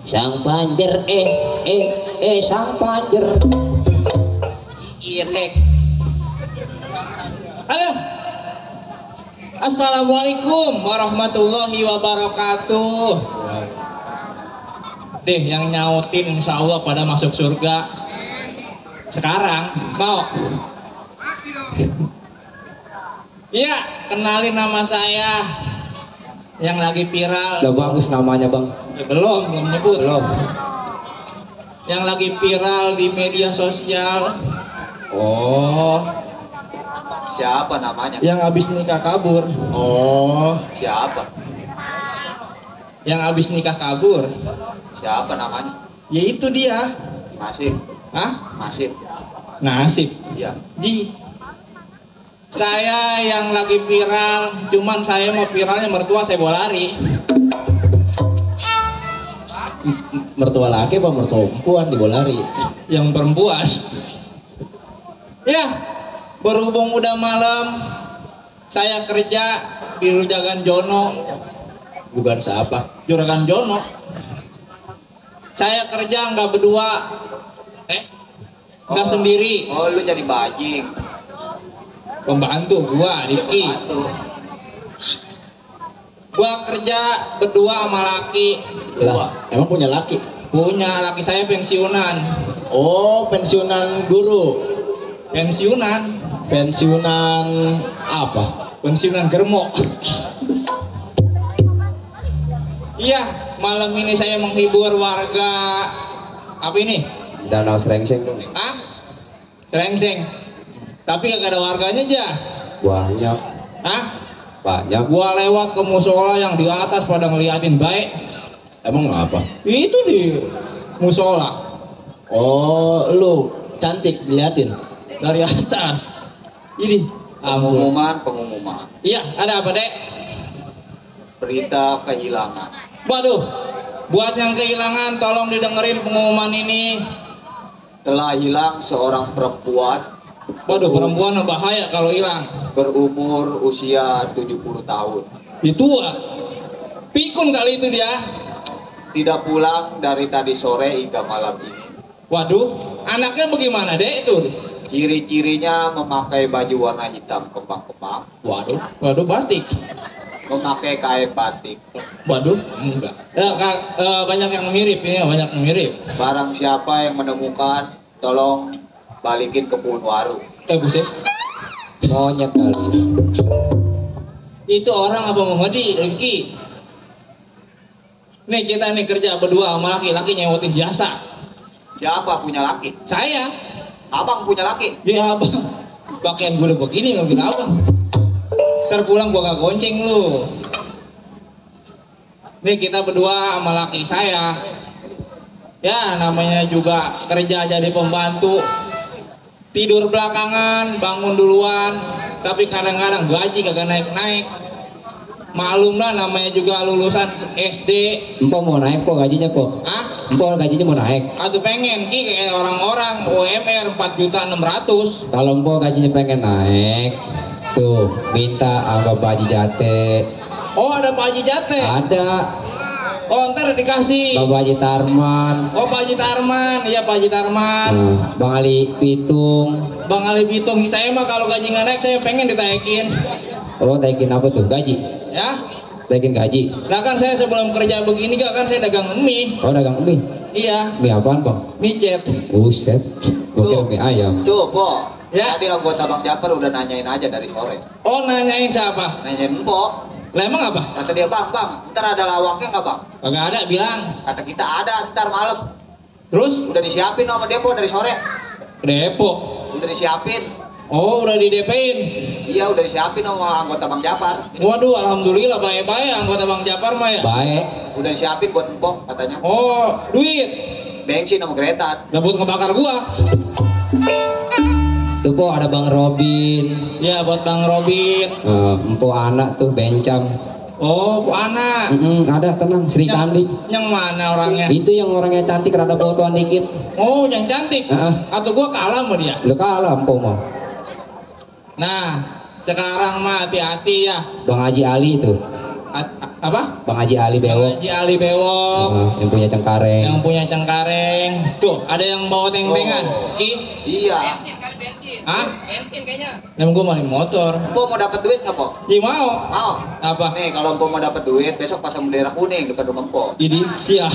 sang panjer sang panjer irek. Halo. Assalamualaikum warahmatullahi wabarakatuh. Deh yang nyautin insya Allah pada masuk surga sekarang mau. Iya, kenalin nama saya yang lagi viral. Udah bagus namanya bang. Ya, belum nyebut. Belum. Yang lagi viral di media sosial. Oh, siapa namanya? Yang habis nikah kabur. Oh, siapa? Yang habis nikah kabur. Siapa namanya? Ya itu dia. Nasib. Hah? Nasib. Nasib. Iya. Ji. Saya yang lagi viral, cuman saya mau viralnya mertua saya bawa lari. Mertua laki apa mertua perempuan dibawa lari? Yang perempuan. Ya, berhubung udah malam, saya kerja di Juragan Jono. Bukan siapa? Juragan Jono. Saya kerja nggak berdua, nggak sendiri. Oh, lu jadi bajing. Pembantu gua, Rifki. Gua kerja berdua sama laki. Lah, emang punya laki? Punya, laki saya pensiunan. Oh, pensiunan guru. Pensiunan. Pensiunan apa? Pensiunan germo. Iya, malam ini saya menghibur warga. Apa ini? Danau Serengseng tuh. Hah? Serengseng. Tapi kagak ada warganya aja. Banyak. Hah? Banyak. Gua lewat ke musola yang di atas pada ngeliatin baik. Emang apa? Itu di musola Oh, lu cantik diliatin. dari atas. Ini. Ampun. Pengumuman. Iya, ada apa, Dek? Berita kehilangan. Waduh. Buat yang kehilangan tolong didengerin pengumuman ini. Telah hilang seorang perempuan. Waduh, perempuan bahaya kalau hilang. Berumur usia 70 tahun. Itu pikun kali itu dia. Tidak pulang dari tadi sore hingga malam ini. Waduh, anaknya bagaimana, Dek, itu? Ciri-cirinya memakai baju warna hitam kembang-kembang. Waduh, batik. Memakai kain batik. Waduh, enggak. Banyak yang mirip ini, banyak yang mirip. Barang siapa yang menemukan, tolong balikin ke pohon waru. Buset. Monyet kali. Itu orang apa mau ngedi, Rifki? Nih kita nih kerja berdua sama laki-laki nyewotin jasa. Siapa punya laki? Saya. Abang punya laki? Ya abang. Pakaian gue udah begini mobil abang. Ntar pulang gua gak gonceng lu. Nih kita berdua sama laki saya. Ya namanya juga kerja jadi pembantu. Tidur belakangan, bangun duluan. Tapi kadang-kadang gaji kagak naik-naik. Maklum lah namanya juga lulusan SD. Empok mau naik kok gajinya kok. Hah? Empok gajinya mau naik. Atau pengen ki kayak orang-orang UMR 4.600.000. Kalau empok gajinya pengen naik, tuh minta sama Pak Haji Jate. Oh ada Pak Haji Jate? Ada. Oh ntar dikasih. Pak Haji Tarman. Oh Pak Haji Tarman, iya Pak Haji Tarman. Bang Ali Pitung. Bang Ali Pitung, saya mah kalau gaji nggak naik saya pengen ditaikin. Oh taikin apa tuh? Gaji? Ya? Taikin gaji? Nah kan saya sebelum kerja begini kan saya dagang mie. Oh dagang mie? Iya. Mie apaan bang? Mie cet. Buset. Gua kira mie ayam. Tuh, Po. Ya. Tadi anggota Bang Japar udah nanyain aja dari sore. Oh nanyain siapa? Nanyain Empok. Lah emang apa? Kata dia, Bang, ntar ada lawaknya nggak, Bang? Kagak ada bilang. Kata kita ada ntar malam. Terus? Udah disiapin sama dia, Po, dari sore. Depok. Udah disiapin. Oh, udah di DP-in. Iya udah disiapin sama anggota Bang Japar. Waduh, alhamdulillah baik-baik anggota Bang Japar mah ya. Baik. Udah disiapin buat empok katanya. Oh, duit. Bensin sama kereta. Udah buat ngebakar gua. Tuh po ada Bang Robin. Ya, buat Bang Robin. Empo anak tuh bencam. Oh, Bu Ana. Ada tenang Sri Kandi. Yang mana orangnya? Itu yang orangnya cantik rada fotoan dikit. Oh, yang cantik. Atau gua kalah sama dia. Lu kalah empo mah. Nah, sekarang mah hati-hati ya. Bang Haji Ali itu. Apa? Bang Haji Ali Bang Bewok. Haji Ali Bewok. Yang punya Cengkareng. Yang punya Cengkareng. Tuh, ada yang bawa teng-tengan. Ki? Iya. Hah? Bensin kayaknya. Yang gua maling motor. Empok mau dapat duit nggak po? Iya mau. Mau. Apa? Nih kalau empok mau dapat duit besok pasang bendera kuning depan rumah empok. Ini siap.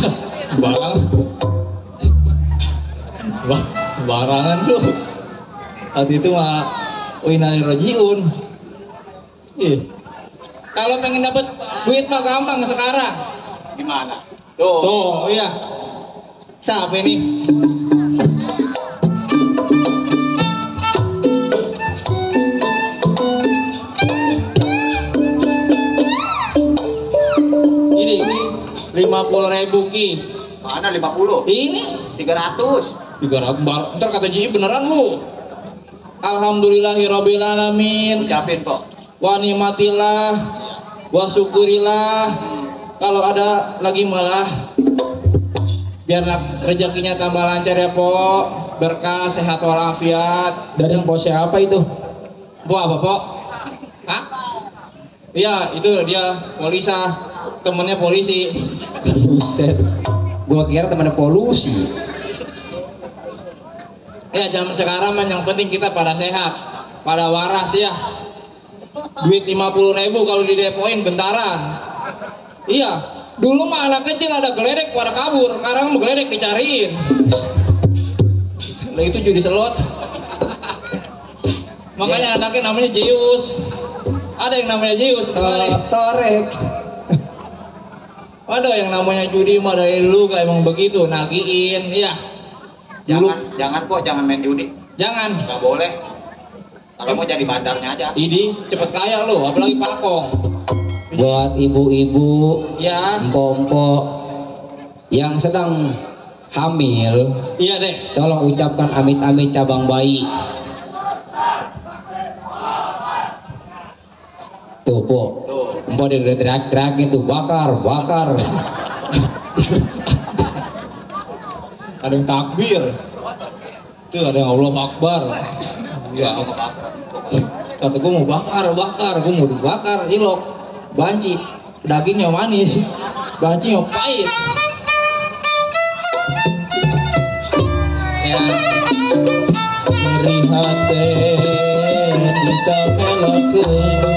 Barangan lu. Hati itu mah Winai Rojiun. Kalau pengen dapat duit mah gampang sekarang. Gimana? Tuh. Tuh, iya. Siapa ini? Ini 50.000 Ki. Mana 50? Ini 300. 300. Ntar kata Ji beneran lu. Alhamdulillahirabbil alamin. Ucapin po. Wa nikmatillah wa syukurillah. Kalau ada lagi malah biar rezekinya tambah lancar ya po, berkah sehat walafiat. Dari empo siapa itu? Po apa po? Hah? Iya itu dia polisa, temennya polisi. Buset. Gua kira teman polusi. Ya zaman sekarang mah yang penting kita pada sehat, pada waras ya. Duit 50.000 kalau didepoin bentaran. Iya, dulu mah anak kecil ada geledek pada kabur, sekarang geledek dicariin. Lah itu judi slot. Makanya anaknya namanya Zeus. Ada yang namanya Zeus. Torek. Waduh yang namanya judi mah dari dulu gak emang begitu, nagiin, iya. Jangan po, jangan main judi. Jangan. Nggak boleh. Kalau mau jadi bandarnya aja. Idi cepet kaya lo, apalagi pakong. Buat ibu-ibu, Ya. empok-empok yang sedang hamil, Iya deh. tolong ucapkan amit-amit cabang bayi. Tuh po, Tuh. empok dia udah teriak-teriakin tuh, bakar, bakar. Ada yang takbir. Tuh ada yang Allah Akbar. Ya, kata gue mau bakar, gue mau dibakar, ilok, banci, dagingnya manis, bancinya pahit. Ya, melihat kita melakukan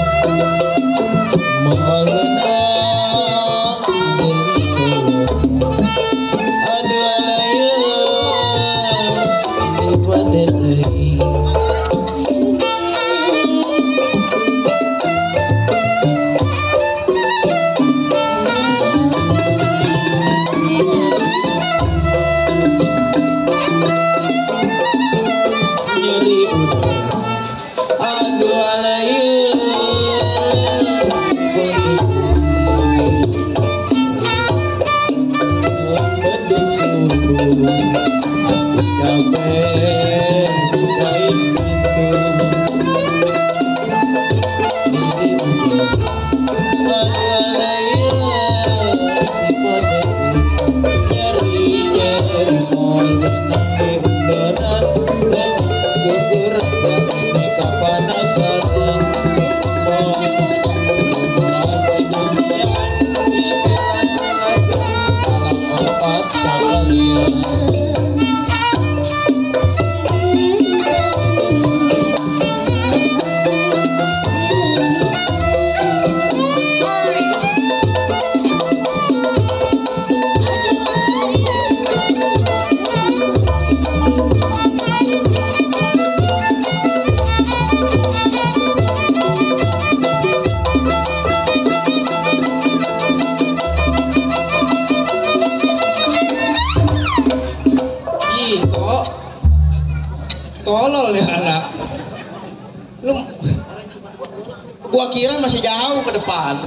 Gua kira masih jauh ke depan.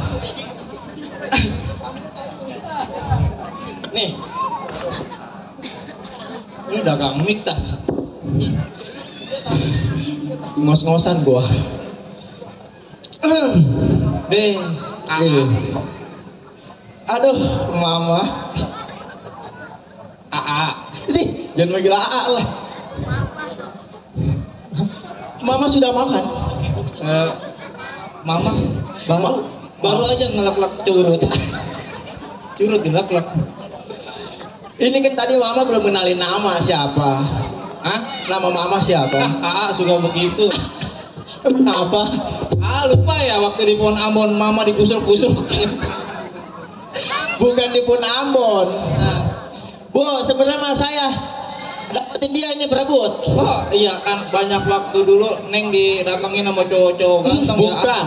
Nih. Ini dagang mik tak? Ngos-ngosan gua. Deh, Aduh, mama. AA. Ini jangan manggil AA lah. Mama sudah makan. Mama baru aja ngelak-lak curut. Curut dilak-lak. Ini kan tadi mama belum kenalin nama siapa. Hah? Nama mama siapa? AA suka begitu. Apa? Lupa ya waktu di Pohon Ambon mama digusur-gusur. Bukan di Pun Ambon. Bu, sebenarnya mas saya dapetin dia ini berebut. Oh iya kan banyak waktu dulu Neng didatengin sama cowok-cowok ganteng. Bukan.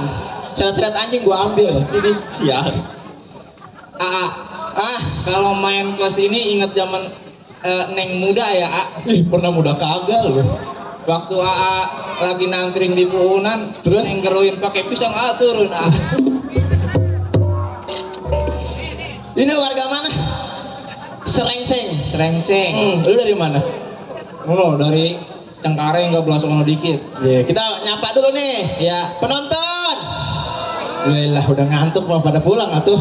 Seret-seret anjing gua ambil. Ini sial. Kalau main ke sini inget zaman Neng muda ya, Ih, pernah muda kagak loh. Waktu AA lagi nangkring di Puunan, Terus? Neng geruin pakai pisang, turun. Ini warga mana? Serengseng. Serengseng. Lu dari mana? Oh, dari Cengkareng nggak belas ono dikit. Iya, kita nyapa dulu nih. Ya. Penonton. Lah udah ngantuk mau pada pulang atuh.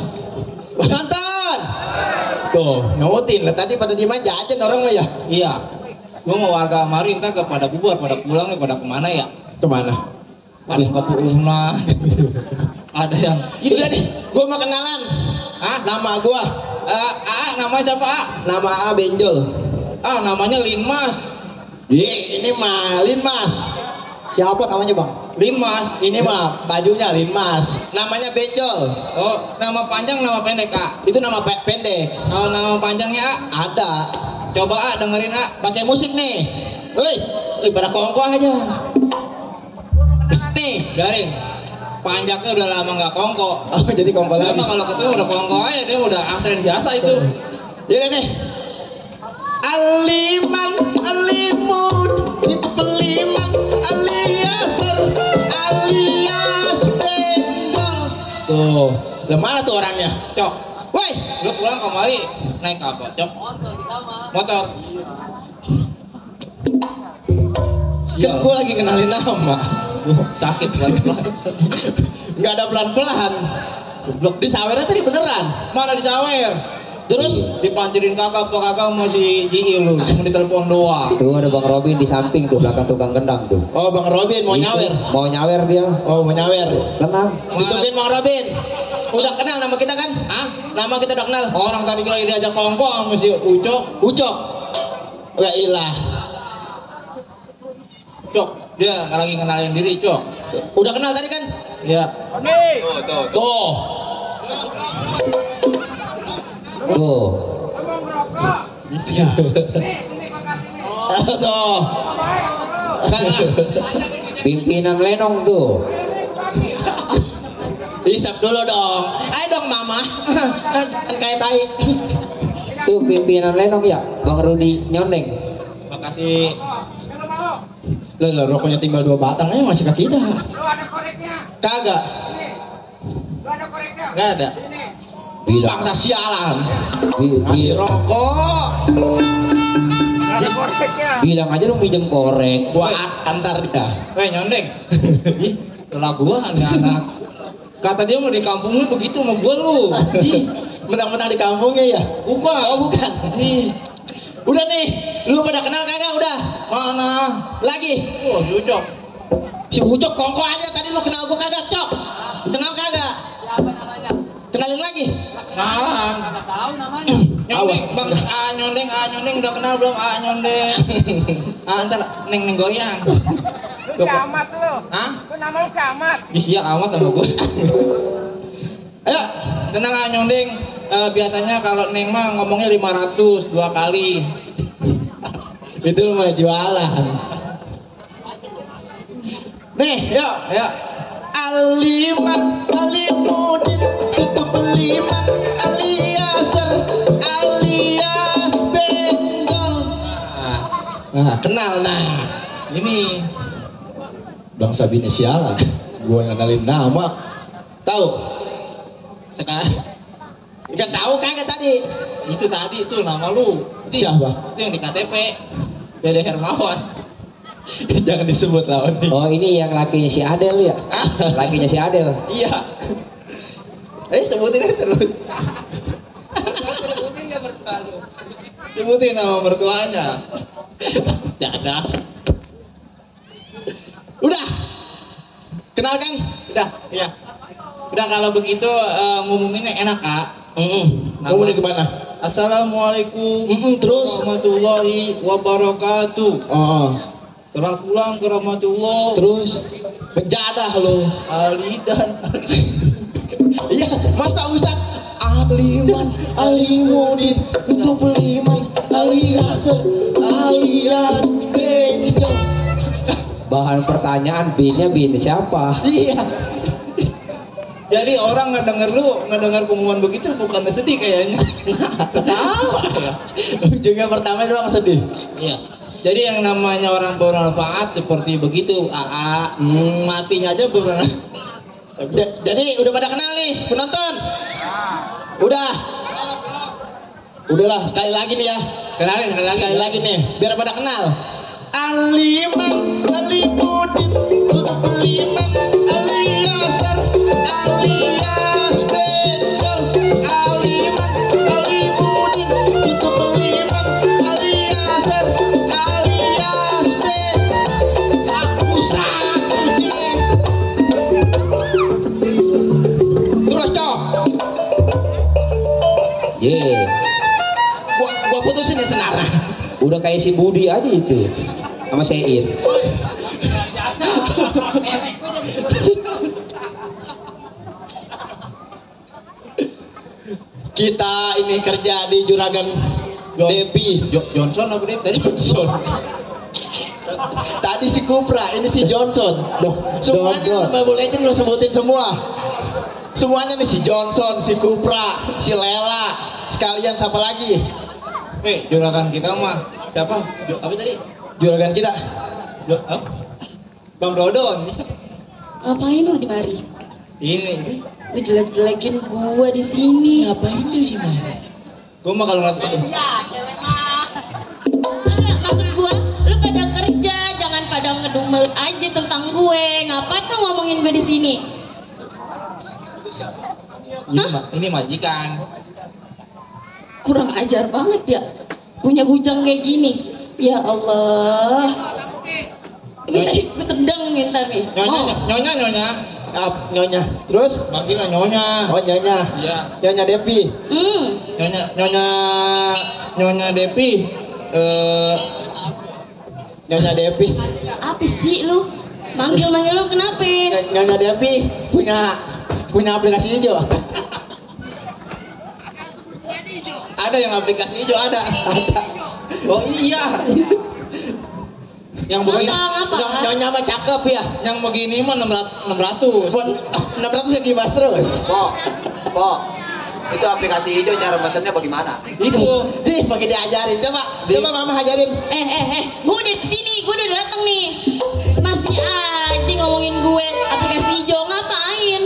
Penonton. Tuh, nyautin lah tadi pada diem aja jajan orang mah ya. Iya. Gua mau warga Amari entah pada bubar, pada pulang ya, pada kemana ya? Kemana? Pada ke Puunan. Ada yang. Udah nih, gua mau kenalan. Nama gua. Namanya siapa? Nama A Benjol. Namanya Linmas. Ini mah Linmas. Siapa namanya bang? Linmas. Ini mah bajunya Linmas. Namanya Benjol. Oh, nama panjang, nama pendek, Itu nama pendek. Kalau nama panjangnya Ada. Coba dengerin Pakai musik nih. Woi, pada kongko aja. Nih, Garing. Panjaknya udah lama nggak kongko. Oh, jadi kongko lagi. Lama kalau ketemu udah kongko aja, dia udah asren biasa itu. Jadi nih. Aliman, alimud, itu peliman, alias Benjol. Tuh, mana tuh orangnya? Cok, Woi, lu pulang kemari naik apa? Cok. Motor. kan gue lagi kenalin nama. Sakit pelan-pelan. Nggak ada pelan-pelan. Goblok, di sawernya tadi beneran. Mana disawer? Terus Dipancerin kakak apa kakak masih Ji lu, cuma ditelepon doang. Tuh ada Bang Robin di samping tuh, belakang tukang gendang tuh. oh Bang Robin mau Itu, nyawer. Mau nyawer dia. Oh mau nyawer. Tenang. Ditungguin Bang Robin. Udah kenal nama kita kan? Nama kita udah kenal. Orang tadi lagi diajak kongko sama si Ucok. Ucok. Ya ilah. Cok, dia lagi kenalin diri, Cok. Udah kenal tadi kan? Ya. Tuh. Tuh. Iya. Tuh. Pimpinan Lenong tuh. Hisap dulu dong. Ayo dong mama. Jangan kayak tai. Tuh pimpinan Lenong ya, Bang Rudi Nyondeng. Makasih. Lah rokoknya tinggal 2 batang aja masih ke kita. Lu ada koreknya? Kagak. Lu ada koreknya? Enggak ada. Bilang. Bangsa sialan. Bi- Masih bi- rokok. Ada koreknya. bilang aja lu minjem korek. Gua antar dia. Nyondeng. Ih, lah gua anak-anak. Kata dia mau di kampungnya begitu sama gua lu. Ih, mentang-mentang di kampungnya ya? Bukan. Oh bukan. Nih, Udah nih, lu pada kenal kagak? Udah. mana? Lagi. Oh, Ucok. Si Ucok kongko aja tadi lu kenal gua kagak, Cok? Kenal kagak? Kenalin lagi. Kenalan. Awas. Nyondeng, Bang Nyondeng udah kenal belum? Nyondeng. Ntar neng goyang. Lu si Ahmad lu. Hah? Lu nama lu si Ahmad. Ih, amat sama gua. Ayo. Tenang Nyondeng. Biasanya kalau Neng mah ngomongnya 500 2 kali. Itu lu mah jualan. Nih, yuk. Ya. Aliman, alimudin, tutup beliman, alias Benjol. Nah, kenal nah. Ini Bangsa bini sialan. Gue ngenalin nama. Tahu? Sekarang Kan tahu kagak tadi? itu tadi itu nama lu. Siapa? Itu yang di KTP. Dede Hermawan. Jangan disebut lawan nih. Oh ini yang lakinya si Adel ya? Lakinya si Adel. Iya. Sebutin aja terus. Sebutin nggak mertua lu? Sebutin nama mertuanya. Ada. Udah. Kenalkan? Udah, iya. Udah kalau begitu ngumuminnya enak kak. Kamu mau kemana? Assalamualaikum Terus? warahmatullahi wabarakatuh. Oh. Selamat pulang ke rahmatullah. Terus penjadah lo. Ali dan Iya, masa Ustaz Aliman, Alimudin, untuk beliman, alias Benjo. Bahan pertanyaan binnya bin siapa? Iya. jadi orang ngedenger pengumuman begitu bukan sedih kayaknya. Ketawa ya. Juga pertama doang sedih. Iya. Jadi yang namanya orang bermanfaat seperti begitu, AA, matinya aja bermanfaat. Jadi udah pada kenal nih penonton? Udah. Udahlah sekali lagi nih ya. Kenalin Sekali lagi nih biar pada kenal. Aliman, Alimudin, untuk beliman, alias Benjol. Aliman, Alimudin, untuk beliman, alias Ben. Aku sakutin. Terus cok. Ye, Gua putusin ya senara. udah kayak si Budi aja itu sama Sein. Kita ini kerja di Juragan Depi. Johnson apa dia tadi? Johnson. Tadi si Kupra, ini si Johnson. Semuanya Mobile Legends lo sebutin semua. Semuanya nih si Johnson, si Kupra, si Lela, sekalian siapa lagi? Juragan kita mah siapa? Apa tadi? Juragan kita. Bang Dodon. Ngapain lu di mari? Ini. Lu jelek-jelekin gua di sini. Ngapain lu di mana? Gua mah kalau ngeliat Enggak, maksud gua, lu pada kerja, jangan pada ngedumel aja tentang gue. Ngapain lu ngomongin gue di sini? ini majikan. Kurang ajar banget ya. Punya bujang kayak gini. Ya Allah. Ini tadi gue tendang nih ntar nih. Nyonya. Nyonya. Terus? Manggilnya Nyonya. Oh Nyonya. Iya. Nyonya Depi. Nyonya Depi. Nyonya Depi. Apa sih lu? Manggil lu kenapa? Nyonya Depi punya aplikasi hijau. Ada yang aplikasi hijau ada. Oh iya. Yang begini. Nyonya mah cakep ya. Yang begini mah 600. 600 lagi bahas terus. Pok, itu aplikasi hijau cara mesennya bagaimana? Itu. Nih pakai diajarin. Coba mama ajarin. Gue udah kesini, gue udah dateng nih. Masih aja ngomongin gue aplikasi hijau ngapain?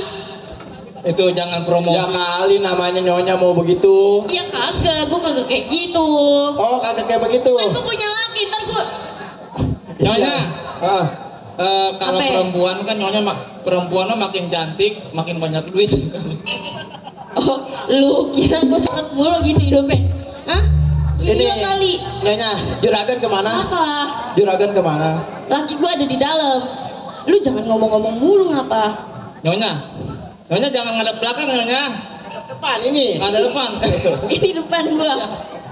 Itu jangan promosi. Ya kali namanya Nyonya mau begitu. Ya kagak, gue kagak kayak gitu. Oh kagak kayak begitu. Kan gue punya laki, ntar gue. Nyonya. Kalau Apa? perempuan kan Nyonya perempuan mah makin cantik, makin banyak duit. Oh, lu kira gue seret mulu gitu hidupnya? Hah? Iya kali. Nyonya, Juragan kemana? Apa? Juragan kemana? Laki gue ada di dalam. Lu jangan ngomong-ngomong mulu ngapa? Nyonya jangan ngadep belakang Nyonya. Depan ini. Ada depan. Ini depan gue.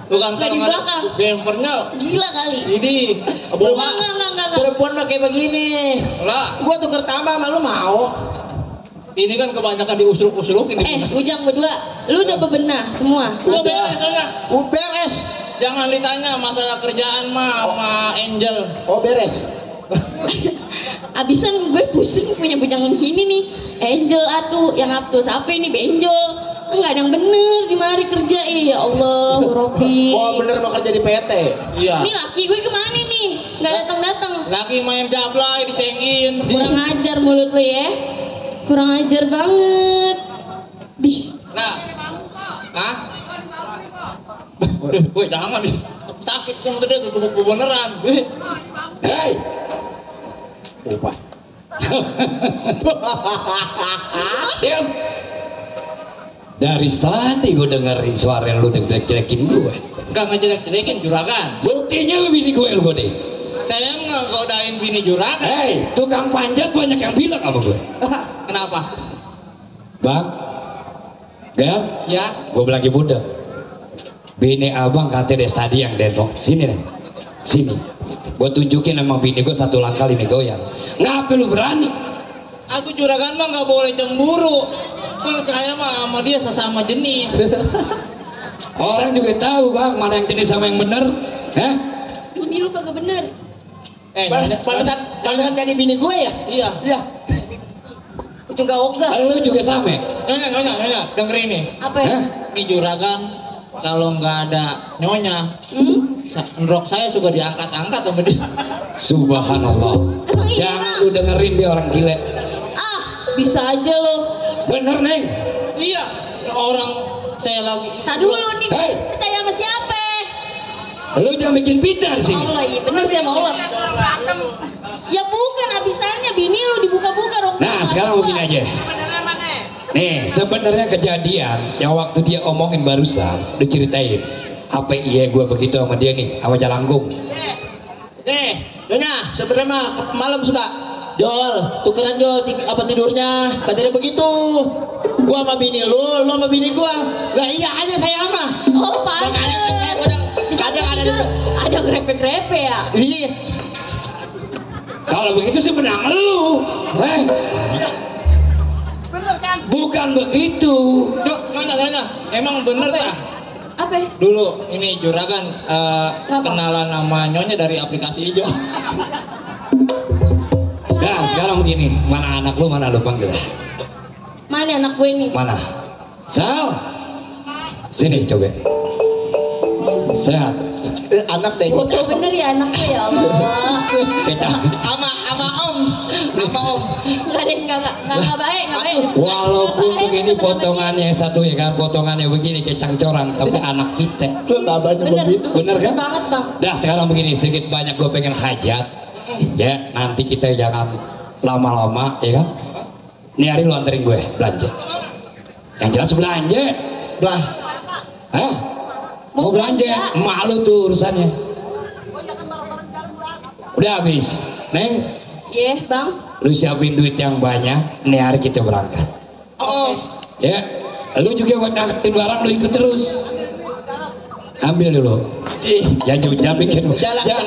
Bukan Nggak di belakang. Bempernya Gila kali. ini. Enggak. Perempuan mah kayak begini. Lah, Gua tuker tambah sama lu mau. ini kan kebanyakan diusruk-usruk ini. Ujang berdua, lu udah bebenah semua. Udah beres Nyonya. Beres. Jangan ditanya masalah kerjaan mah sama Angel. Oh beres. Abisan gue pusing punya bujang gini nih. Angel atuh, yang aptu siapa ini benjol? Enggak ada yang bener di mari kerja ya Allah, Robi. Oh bener mau kerja di PT. Iya. Ini laki gue kemana nih? Nggak datang. Lagi main jablay dicengin. Kurang ajar mulut lu ya. Kurang ajar banget. Di. Nah. Hah? Woi, jangan nih. Sakit yang gede tuh beneran. Hei. Opa. Diam. Dari tadi gue dengerin suara lu jelek-jelekin gue. Enggak ngejelek-jelekin juragan. Buktinya bini gue lu godain. Saya ngegodain bini juragan. Hei, tukang panjat banyak yang bilang sama gue. Kenapa? Bang, Gan, Ya. gue bilang ibu budak. Bini abang katanya tadi yang dendong. Sini nih, sini. Gue tunjukin emang bini gue satu langkah ini goyang. Ngapa lu berani? Aku juragan mah nggak boleh cemburu. Kan saya mah sama dia sesama jenis. Orang juga tahu bang, mana yang jenis sama yang bener. Hah? Ini lu kagak bener. Pantesan jadi bini gue ya? Iya. Iya. Juga ogah. Lu juga sama. Nyonya, dengerin nih. Apa ya? Hah? Ini juragan kalau nggak ada nyonya, rok saya suka diangkat-angkat sama dia. Subhanallah. Emang iya, Jangan Bang? lu dengerin dia orang gile. Ah, bisa aja lo. Bener neng. Iya, orang saya lagi. Tak dulu nih, Hei. percaya sama siapa? Lu jangan bikin fitnah sini. Allah, iya bener sih sama Allah. Ya bukan, abisannya bini lu dibuka-buka rok. Nah sekarang begini aja. Nih sebenarnya kejadian yang waktu dia omongin barusan, udah ceritain. Apa iya gue begitu sama dia nih, sama Jalangkung. Nih, Nyonya, sebenarnya mah malam suka. Jol, tukeran Jol, apa tidurnya? Katanya begitu. Gua sama bini lu sama bini gua. Lah iya aja saya mah. Oh, pantes. Makanya kan saya kadang ada Tidur, ada grepe-grepe ya. Iya. Kalau begitu sih menang lu. Bener kan? Bukan begitu. Nyonya, emang bener Apa ya? tak? Apa? Dulu ini juragan Ngapa? kenalan nama nyonya dari aplikasi hijau. Nah sekarang begini, mana anak lu, mana lu panggil? Mana anak gue nih? Mana? Sal, sini coba. Sehat. Anak deh. Foto bener ya anaknya ya Allah. Kita. Sama om. Nama om. Enggak deh, enggak baik, enggak baik. Walaupun Nggak baik begini teman-teman potongannya satu ya kan, potongannya begini kecang corang, tapi anak kita. Babanya Bener. begitu. Bener kan? Banget bang. Dah sekarang begini, sedikit banyak gue pengen hajat. Ya nanti kita jangan lama-lama ya kan. Nih hari lu anterin gue belanja. Yang jelas belanja. Belah. Hah? Mau belanja? Emak lu tuh urusannya. Udah habis. Neng, Iya bang. lu siapin duit yang banyak. Nih hari kita berangkat. Oh. Ya, lu juga buat ngangkatin barang lu ikut terus. Ambil dulu. Jangan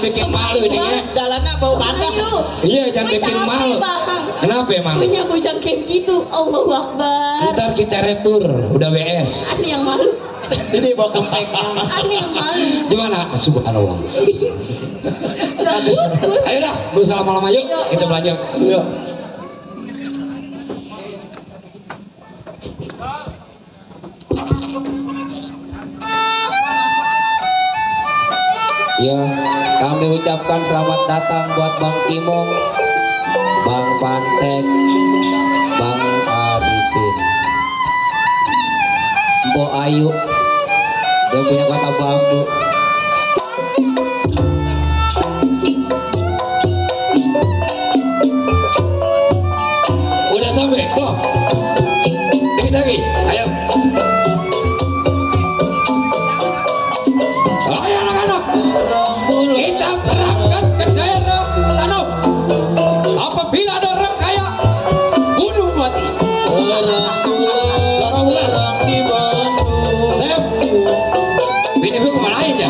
bikin malu ini ya. Jalannya bau bandang. Ayo. Iya, jangan Gue bikin capek, malu. Bang. Kenapa emang? Punya bujang kayak gitu. Allahu Akbar. Ntar kita retur, udah WS. Aneh yang malu. Ini bawa kempeknya. Aneh yang malu. Gimana? Subhanallah. Enggak good. Ayo dah, lu salam lama yuk. Yuk, Kita Bang. belanja. Yuk. Ya, kami ucapkan selamat datang buat Bang Imong, Bang Pantek, Bang Arifin, Mbok Ayu, dia punya kata bambu. Udah sampai, belum? Dikit lagi, ayo. Ayo anak-anak, kita berangkat ke daerah Tanau. Apabila ada orang kaya, bunuh mati. Seorang bulan. Saya, bini gue kemanain ya?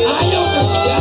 Ayo bertiga.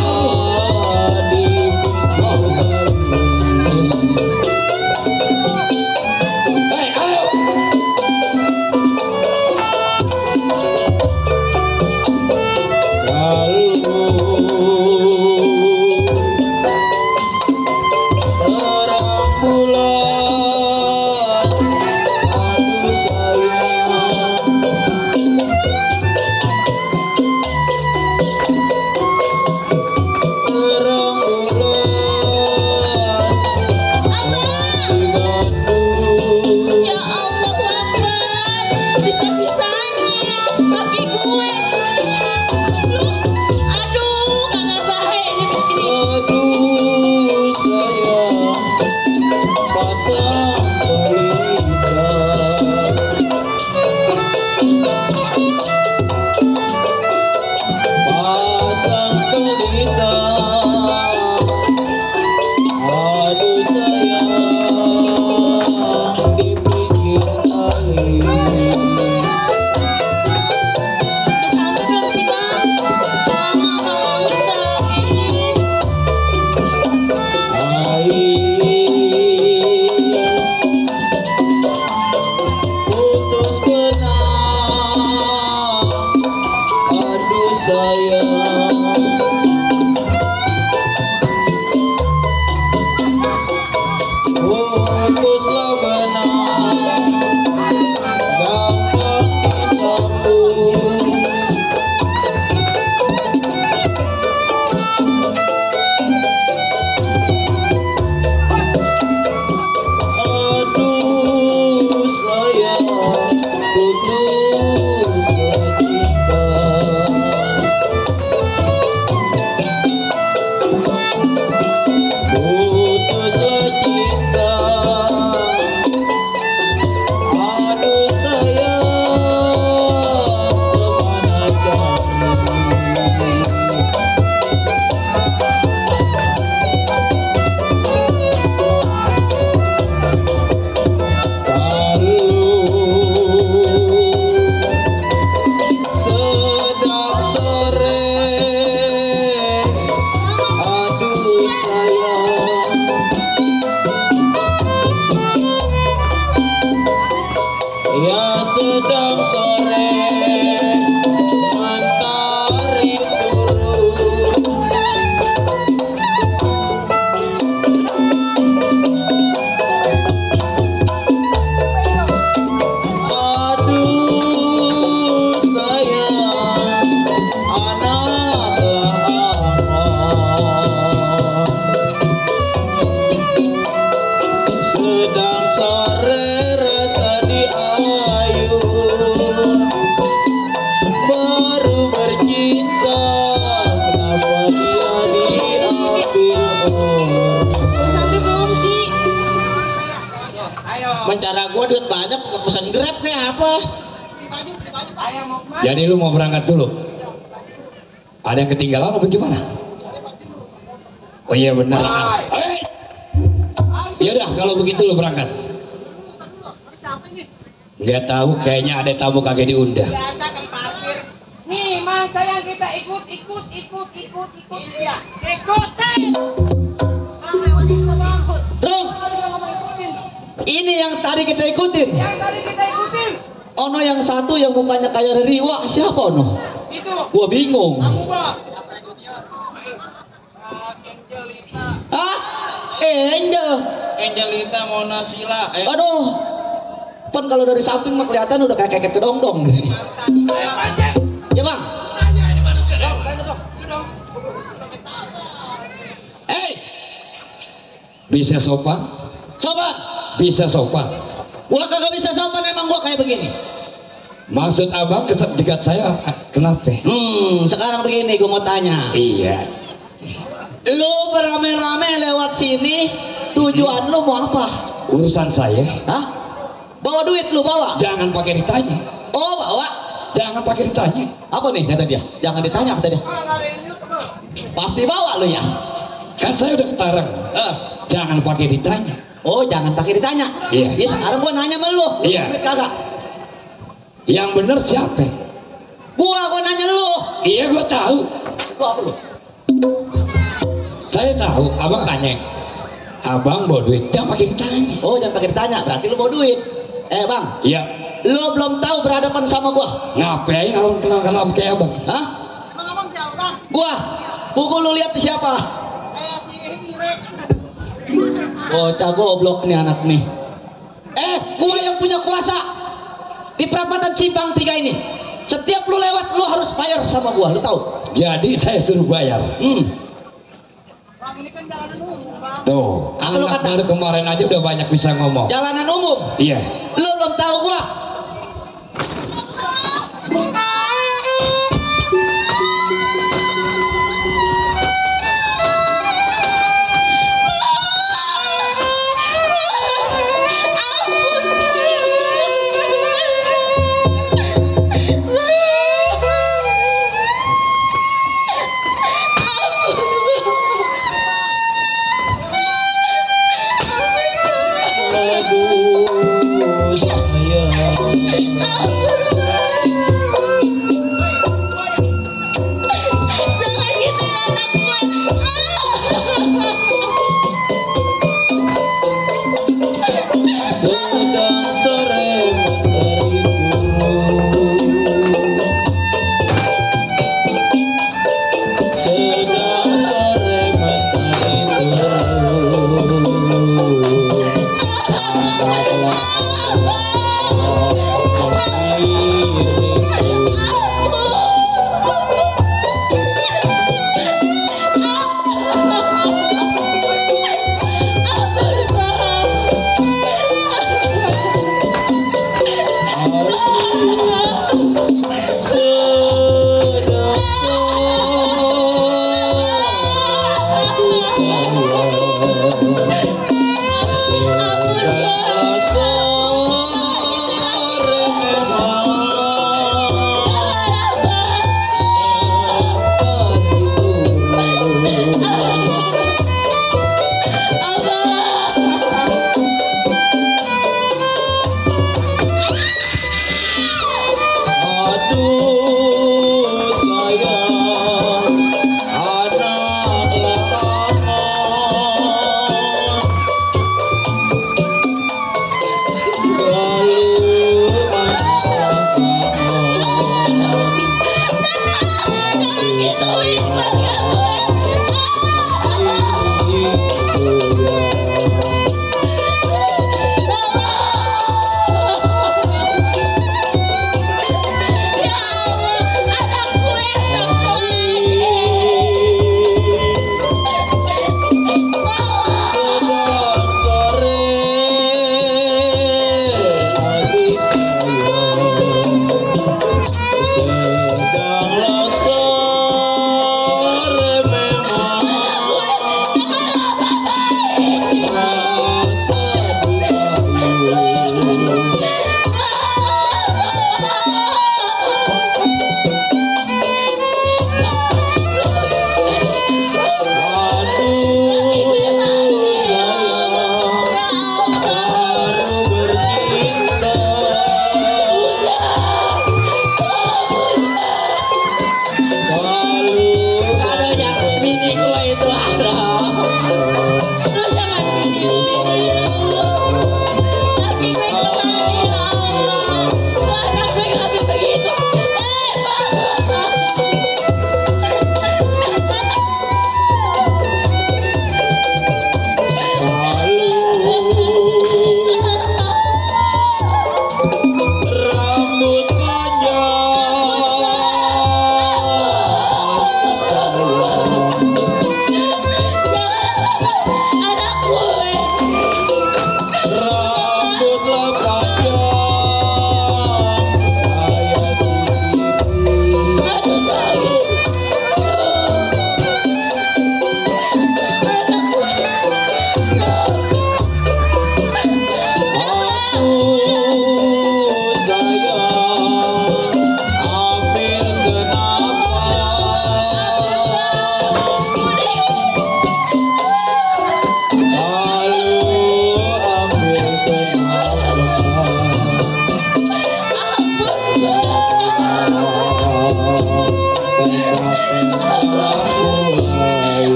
Mencara gua duit banyak pesan Grab kayak apa? Jadi lu mau berangkat dulu? Ada yang ketinggalan apa gimana? Oh iya benar. Ya udah kalau begitu lu berangkat. Nggak tahu, kayaknya ada tamu kagak diundang. Nih, Mang, sayang kita ikut ya. Ikutin. Dong, ini yang tadi kita ikutin. Yang tadi kita ikutin. Ono yang satu yang mukanya kayak Riwa, siapa Ono? Itu. Gua bingung. Gua. Hah? Angel. Angelita Mona Sila. Aduh. Pon kalau dari samping mah kelihatan udah kayak keket kedongdong. Ya bang. Hey, bisa sopan? Sopan. Bisa sopan. Gua kagak bisa sopan, emang gua kayak begini. Maksud abang dekat saya kenapa? Sekarang begini gua mau tanya. Iya. Lu berame-rame lewat sini, tujuan lu mau apa? Urusan saya. Hah? Bawa duit lu bawa? Jangan pakai ditanya. Oh bawa? Jangan pakai ditanya. Apa nih kata dia? Jangan ditanya kata dia. Pasti bawa lu ya? Kan saya udah ketarang. Jangan pakai ditanya. Oh jangan pakai ditanya. Iya. Ya sekarang gua nanya sama lu. Iya. Duit kagak? Yang bener siapa? Gua nanya lu. Iya gua tahu. Lu apa lu? Saya tahu. Abang tanya. Abang bawa duit. Jangan pakai ditanya. Oh jangan pakai ditanya. Berarti lu bawa duit. Bang. Iya. Lu belum tahu berhadapan sama gua. Ngapain orang kenal kayak abang? Hah? Abang siapa? Gua. Buku lu lihat siapa? Kayak si Irek. Bocah goblok nih anak nih. Gua yang punya kuasa di perapatan Simpang 3 ini. Setiap lu lewat lu harus bayar sama gua, lu tahu? Jadi saya suruh bayar. Bang, ini kan jalanan umum, Bang. Tuh, Apa lu anak kata? baru kemarin aja udah banyak bisa ngomong. Jalanan umum. Iya. Lu belum tahu gua.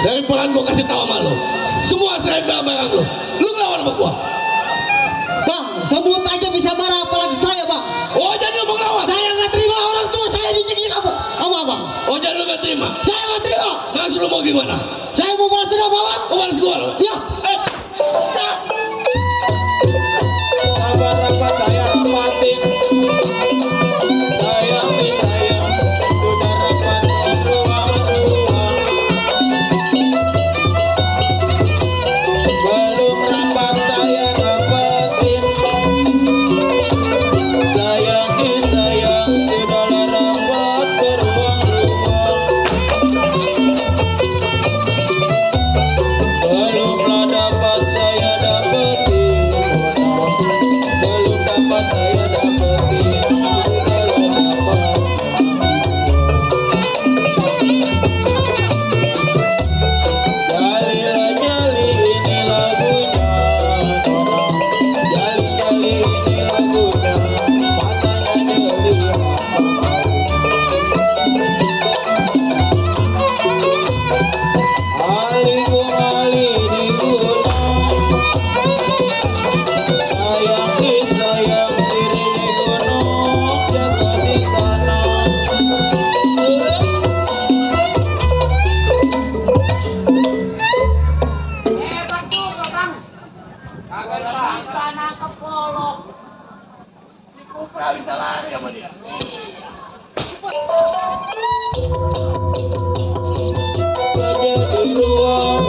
Dari pelan gua kasih tahu sama lu. Semua saya barang lu. Lu ngelawan sama gua. Bang, sebut aja bisa marah apalagi saya, Bang. Oh, jadi lu mau ngelawan? Saya nggak terima orang tua saya dicekik apa? Bang? Oh, jadi lu nggak terima? Saya nggak terima. Mas lu mau gimana? Saya mau balas dendam, Bang. Mau balas gua lu? Ya. Sabar rapat saya rapatin. Sayang nih sayang, sudah rapat ruang-ruang. Belum rapat saya rapatin. Sayang nih sayang, sudahlah rapat beruang-ruang. Belumlah dapat saya dapetin. Belum dapat saya dapetin. Sudahlah dapat. Jalilah jali ini lagunya. Jali jali ini lagunya. Matanya jeli. Ali di gunung. Sayang di sayang siri di gunung. Jaga di tanah. Hebat juga, Bang. Kagak bisa nangkep polok. Di Kupra bisa lari sama dia. Gajah di ruang.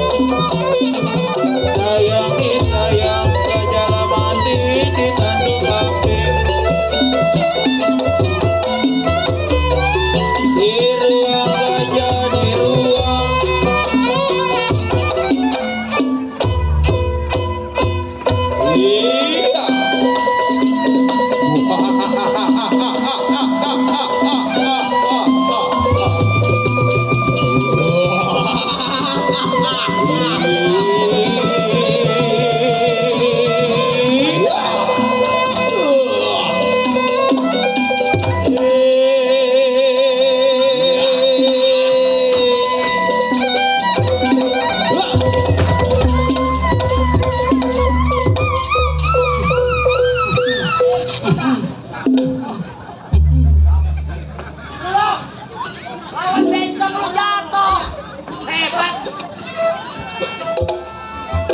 Sayang di sayang gajah mati di tanduk kambing. Di ruang gajah di ruang. Iya. Lawan bentong lu jatuh. Hebat.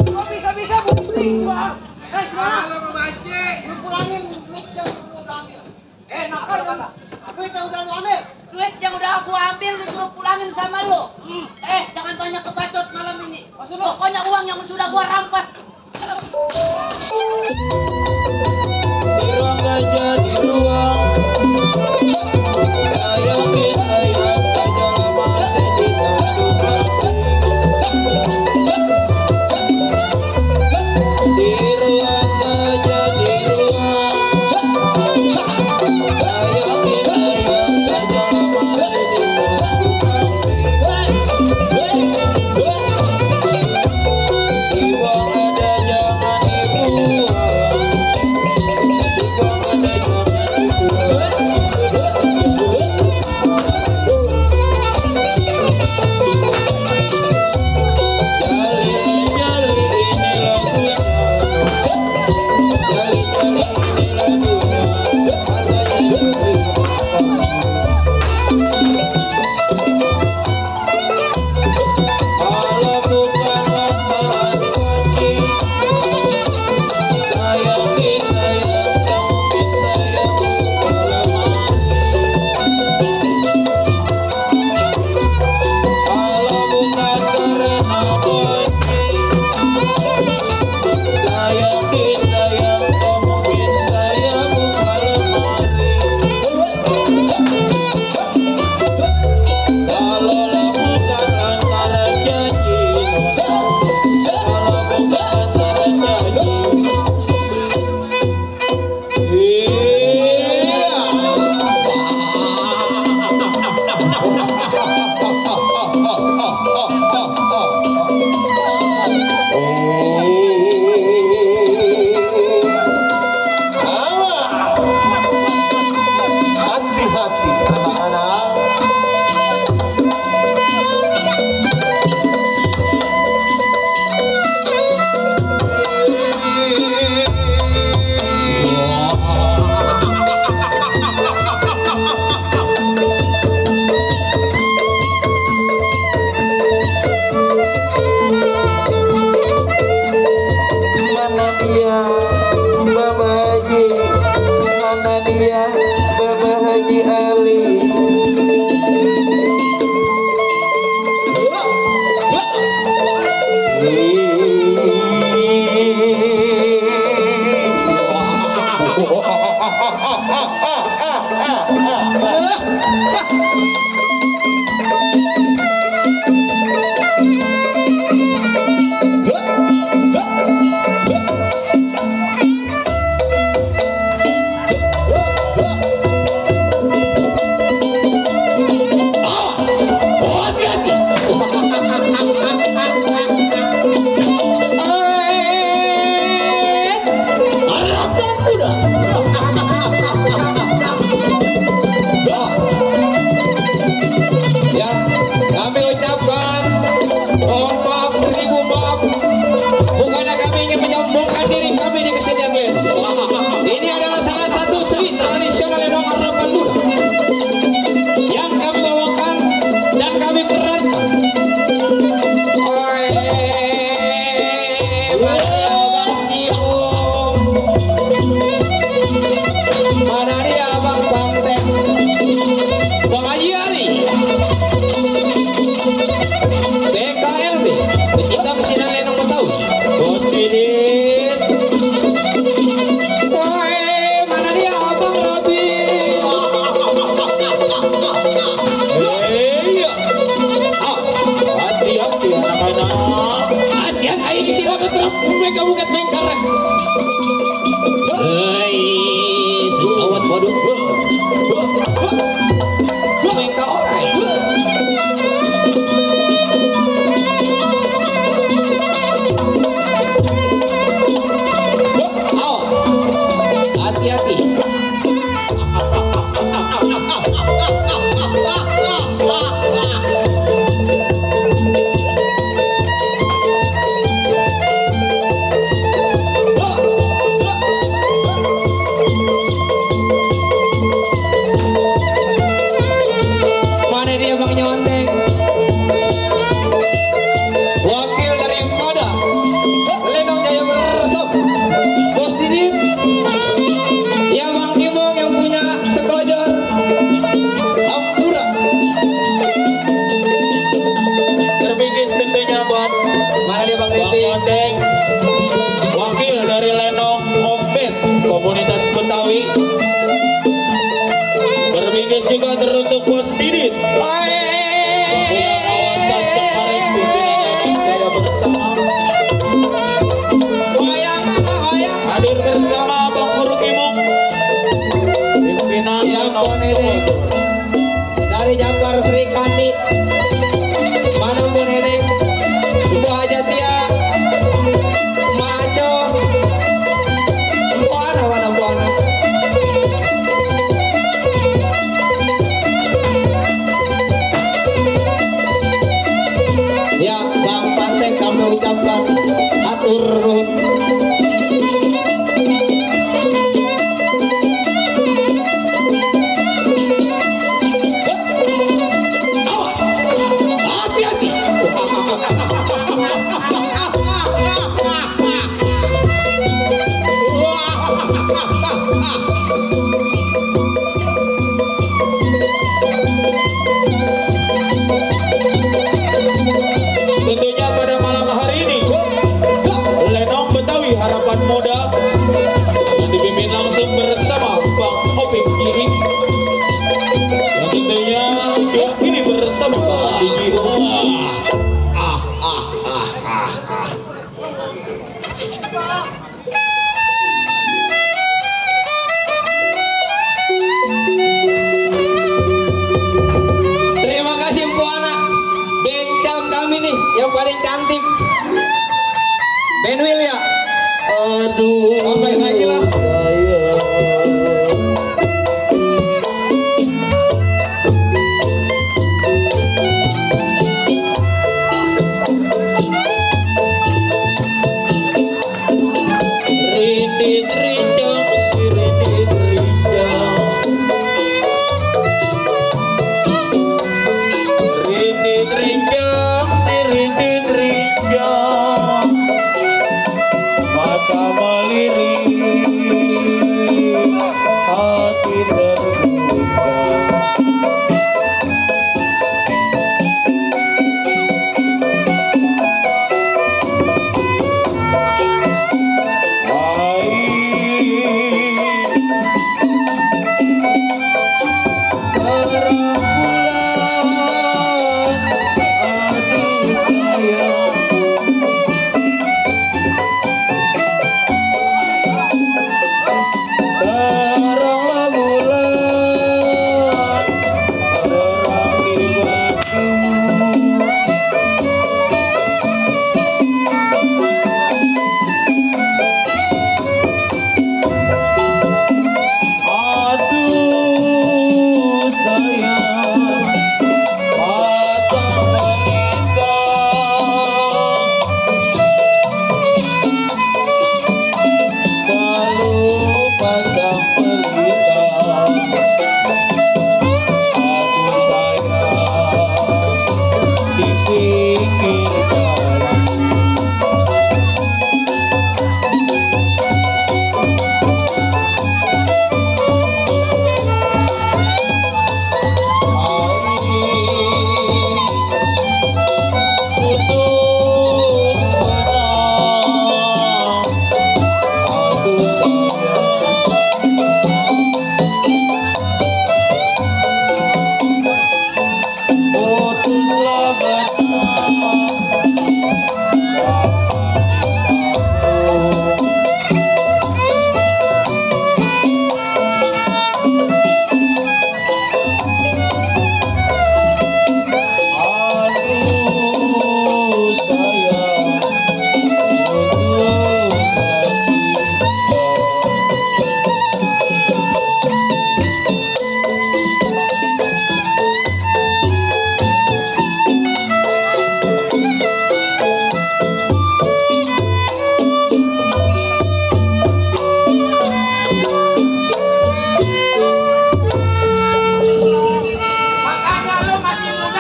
Kok bisa-bisa bunting, Bang? Sekarang lu memancing. Lu pulangin duit yang lu udah ambil. Nakal kan? Duit yang udah lu ambil. Duit yang udah aku ambil disuruh pulangin sama lu. Jangan banyak kebacot malam ini. Maksud lu? Pokoknya uang yang sudah gua rampas. Di ruang gajah di ruang. Sayang di sayang gajah mati di tanduk kambing. Di ruang gajah di ruang. Sayang di sayang gajah mati di tanduk kambing. Dibuang ada jangan dibuang. Dibuang ada jangan Bang Haji Ali BKLB pecinta pesinan Lenong Betawi. Bos Didit. Woi, mana dia Abang Rabi? Iya. Hati-hati anak-anak. Asian aing isi banget terus mereka bukan bengkarang. Hei, kawan waduh. Bengka orang. Awas. Hati-hati. Mana dia Bang Nyondeng? Wakil dari Moda Lenong Jaya Bersam. Bos Didit. Ya Bang Imong yang punya sekojor Ampura. Terbingkis tentunya buat Mana dia Bang Bang Didi? Ondeng, wakil dari Lenong Ombet komunitas Betawi. Terbingkis juga teruntuk Bos Didit. Punya kawasan Cengkareng pimpinan Lenong Jaya Bersama. Hadir bersama Bang Uruk Imung, pimpinan Yang Lenong Bonedeng dari Jabar Sri Kandi. Mana Bonedeng? Ibu Hajatia Majo. Mana Buana. Ya Bang Panteng kami ucapkan atur nuhun. Hati-hati. Tentunya pada malam hari ini Lenong Betawi Harapan Muda yang dipimpin langsung bersama Bang Opik Iing, yang tentunya diakini bersama Bang Digi. Terima kasih Mpu Anak. Bencam kami nih yang paling cantik. Benwil ya. Aduh, Ngapain lagi lah? Rindit rinjang, si rindit rinjang. Rindit rinjang, si rindit rinjang. Mata melirik, hati terbuka. Terang bulan, aduh sayang. Teranglah bulan, terang di batu. Aduh sayang,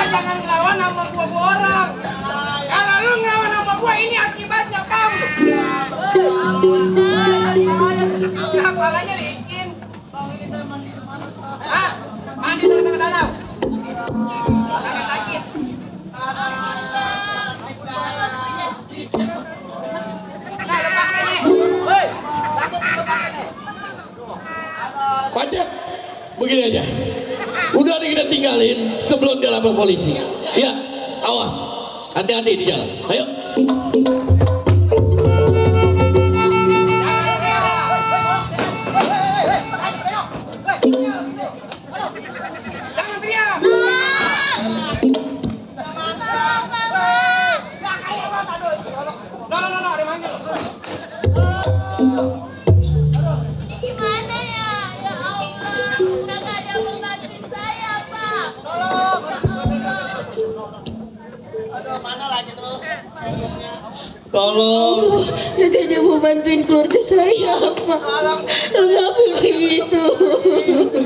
jangan ngelawan sama gua orang. Kalau lu ngelawan sama gua ini akibatnya kau. Udah kepalanya licin. Hah? Mandi ke danau. Agak sakit. Nah, lu pakai nih. Hei, lu pakai nih. Pajak, begini aja. Udah kita tinggalin sebelum dia lapor polisi. Ya, awas. Hati-hati di jalan. Ayo. Jangan teriak. No, ada manggil. Gimana ya? Ya Allah, udah gak ada yang bantuin saya, Pak. Tolong. Aduh, mana lagi tuh? Tolong. Katanya mau bantuin keluarga saya, Pak. Lu ngapain begitu?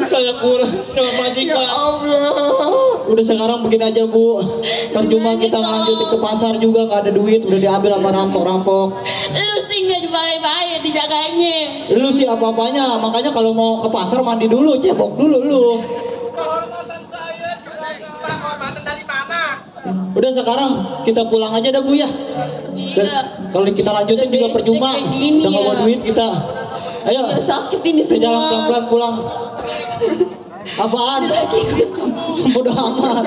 Saya kurang dengan Ya majikan. Allah. Udah sekarang begini aja Bu, percuma kita lanjutin ke pasar juga gak ada duit, udah diambil sama rampok-rampok. Lu sih nggak dipakai-pakai dijaganya. Lu sih apa-apanya, makanya kalau mau ke pasar mandi dulu, cebok dulu lu. Kehormatan saya Pak, kehormatan dari mana? Udah sekarang kita pulang aja dah Bu ya. Dan kalau kita lanjutin juga percuma, kayak gini udah nggak bawa ya. duit kita. Ayo, Ya, sakit ini kita semua. jalan pelan-pelan pulang. Apaan? Bodoh amat.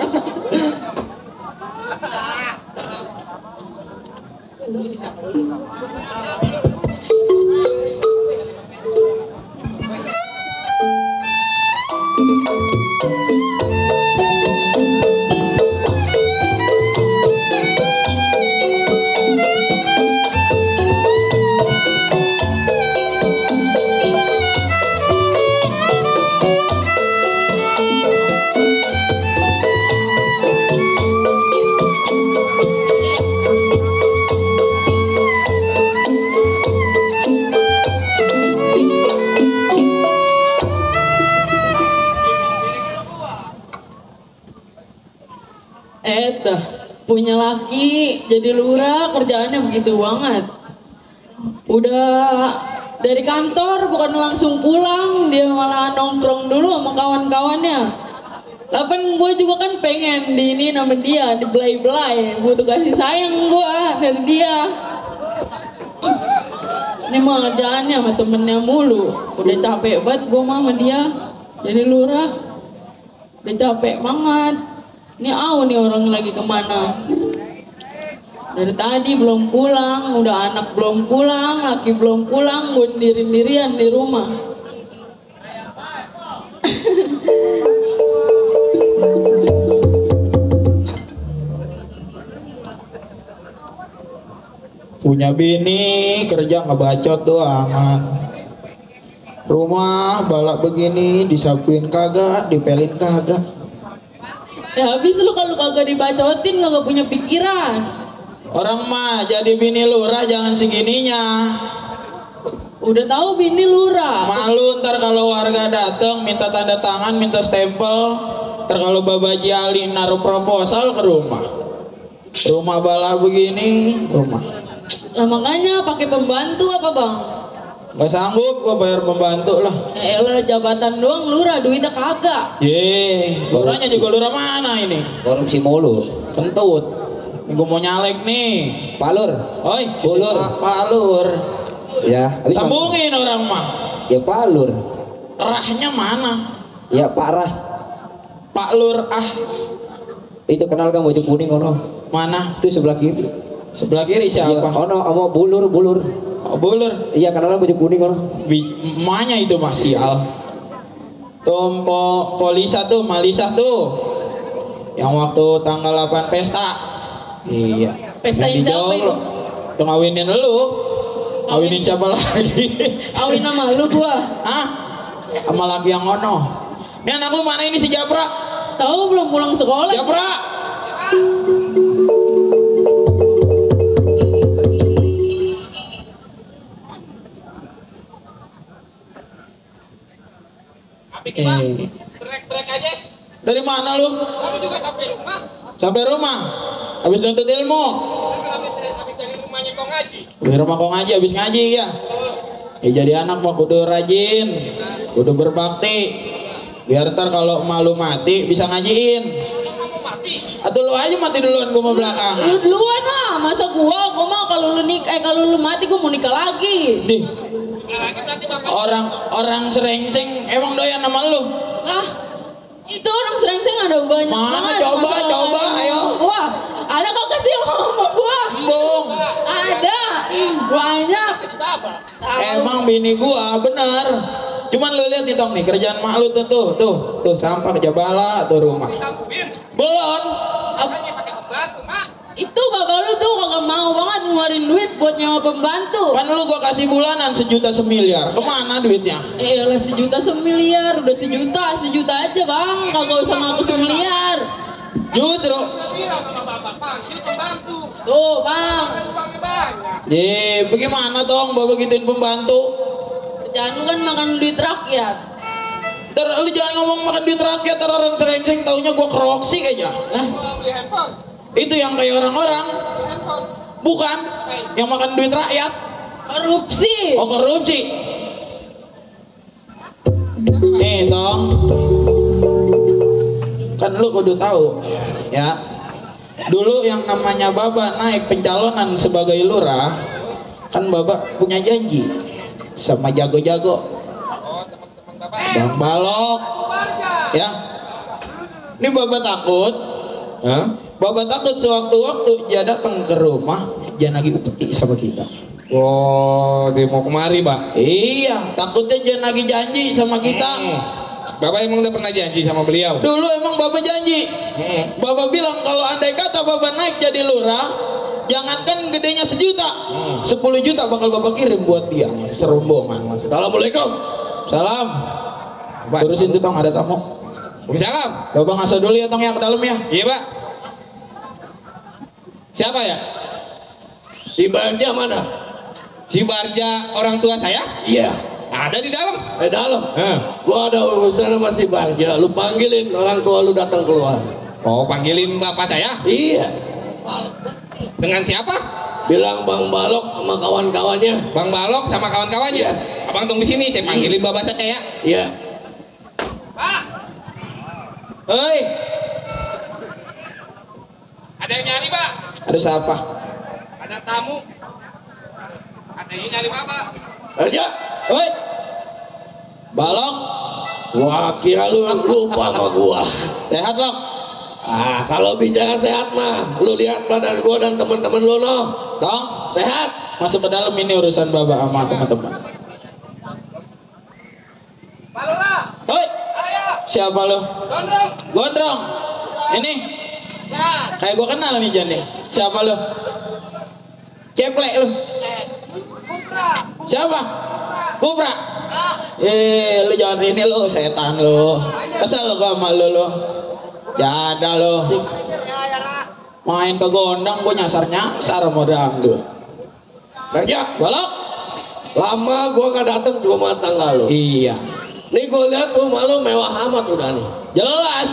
Punya laki jadi lurah, kerjaannya begitu banget. Udah dari kantor bukan langsung pulang, dia malah nongkrong dulu sama kawan-kawannya. Lapan gue juga kan pengen di ini nama dia, dibelai-belai, butuh kasih sayang gue dari dia. Ini mah kerjaannya sama temennya mulu. Udah capek banget gue sama dia jadi lurah. Udah capek banget. Ini nih orang lagi kemana? Dari tadi belum pulang, udah anak belum pulang, laki belum pulang, gue sendiri-sendirian di rumah. Punya bini kerja ngebacot doangan. Rumah balak begini disapuin kagak, dipelin kagak. Ya habis lu kalau kagak dibacotin kagak punya pikiran. Orang mah jadi bini lurah jangan segininya. Udah tahu bini lurah. Malu ntar kalau warga dateng minta tanda tangan, minta stempel. Ntar kalau Babaji Ali naruh proposal ke rumah. Rumah balak begini, rumah. Nah makanya pakai pembantu apa bang? Gak sanggup gua bayar pembantu lah. Elah jabatan doang lurah, duitnya kagak. Lurahnya juga lurah mana ini? Korupsi mulu. Kentut. Gue mau nyalek nih. Palur. Oi, Palur. Palur. Ya. Sambungin orang mah. Ya palur. Rahnya mana? Ya parah. Pak Lur Itu kenal kan baju kuning ono? Mana? Itu sebelah kiri. Sebelah kiri siapa? Ya, ono sama bulur. Oh, Bulur. Iya kenal baju kuning ono. Emaknya itu masih Al. Tuh Polisa tuh, Malisa tuh. Yang waktu tanggal 8 pesta. Iya. Pesta Yang siapa dijawab itu? lo. Tuh ngawinin lu. Ngawinin siapa lagi? Awin sama lu gua. Hah? Sama laki yang ono. Ini anak lu mana ini si Japra? Tahu belum pulang sekolah? Japra. Trek aja. Dari mana lu? Kamu juga sampai rumah. Sampai rumah. Habis nuntut ilmu. Habis dari rumahnya kau ngaji. Di rumah kau ngaji, habis ngaji ya. Ya jadi anak mah kudu rajin, kudu berbakti. Biar ntar kalau malu mati bisa ngajiin. Atau lu aja mati duluan, gua mau belakang. Lu duluan lah, masa gua mah kalau lu mati gua mau nikah lagi. Dih. Orang serengseng emang doyan sama lu. Lah, itu orang serengseng ada banyak Mana banget. coba, Masa coba, ayo. Wah, ada kagak sih sama gua? Bung. Ada, banyak. Emang bini gua bener. Cuman lu lihat nih Tong nih kerjaan mak lu tuh sampah kejabala tuh rumah. Belum. Itu bapak lu tuh kagak mau banget ngeluarin duit buat nyawa pembantu. Kan lu gua kasih bulanan 1 juta 1 miliar. Kemana duitnya? Lah 1 juta 1 miliar, udah 1 juta aja bang, kagak usah ngaku 1 miliar. Justru. Tuh bang. Bagaimana Tong bapak gituin pembantu? Kerjaan lu kan makan duit rakyat. Lu jangan ngomong makan duit rakyat, orang serengseng taunya gua keroksi aja. Lah, itu yang kayak orang-orang. Bukan yang makan duit rakyat. korupsi. Oh, korupsi. Nih Tong, kan lu kudu tahu ya. Dulu yang namanya Baba naik pencalonan sebagai lurah, kan Baba punya janji sama jago-jago. Bang Balok, ya. Ini Baba takut. Baba takut sewaktu-waktu dia datang ke rumah, dia nagih upeti sama kita. Oh, dia mau kemari, Pak? Iya, takutnya dia nagih janji sama kita. Bapak emang udah pernah janji sama beliau? Dulu emang Baba janji. Baba bilang kalau andai kata Baba naik jadi lurah, jangankan gedenya 1 juta, 10 juta bakal Baba kirim buat dia serombongan. Assalamualaikum. Salam. Urusin tuh Tong, ada tamu. Waalaikumsalam. Baba ngaso dulu ya Tong ya ke dalam ya. Iya, Pak. Siapa ya? Si Barja mana? Si Barja orang tua saya? Iya. Ada di dalam. Dalam. Gua ada urusan sama si Barja. Lu panggilin orang tua lu datang keluar. Oh, panggilin bapak saya? Iya. Dengan siapa? Bilang Bang Balok sama kawan-kawannya. Bang Balok sama kawan-kawannya. Abang tunggu di sini, saya panggilin bapak saya ya. Iya. Hei, Ada yang nyari, Pak? ada siapa? Ada tamu. Ada yang nyari bapak. Barja. Hei, Balok. Wah, kira lu lupa sama gua. Sehat Lok? Kalau bicara sehat mah, lu lihat badan gua dan teman-teman lu noh. Tong, Sehat. masuk ke dalam, ini urusan Baba sama teman-teman. Pak Lurah. Hei, siapa lu? Gondrong. Gondrong. Ini kayak gua kenal nih Jan nih. Siapa lu? Ceplek lu. Kupra. Siapa? Kupra. Lu jangan ini lu, setan lu. Kesel gua sama lu. Jada lu. Main ke gondang gua nyasar modal lu. Barja. Balok. Lama gua gak dateng ke rumah tangga lu. Iya. Nih gua lihat rumah lu mewah amat udah nih. Jelas.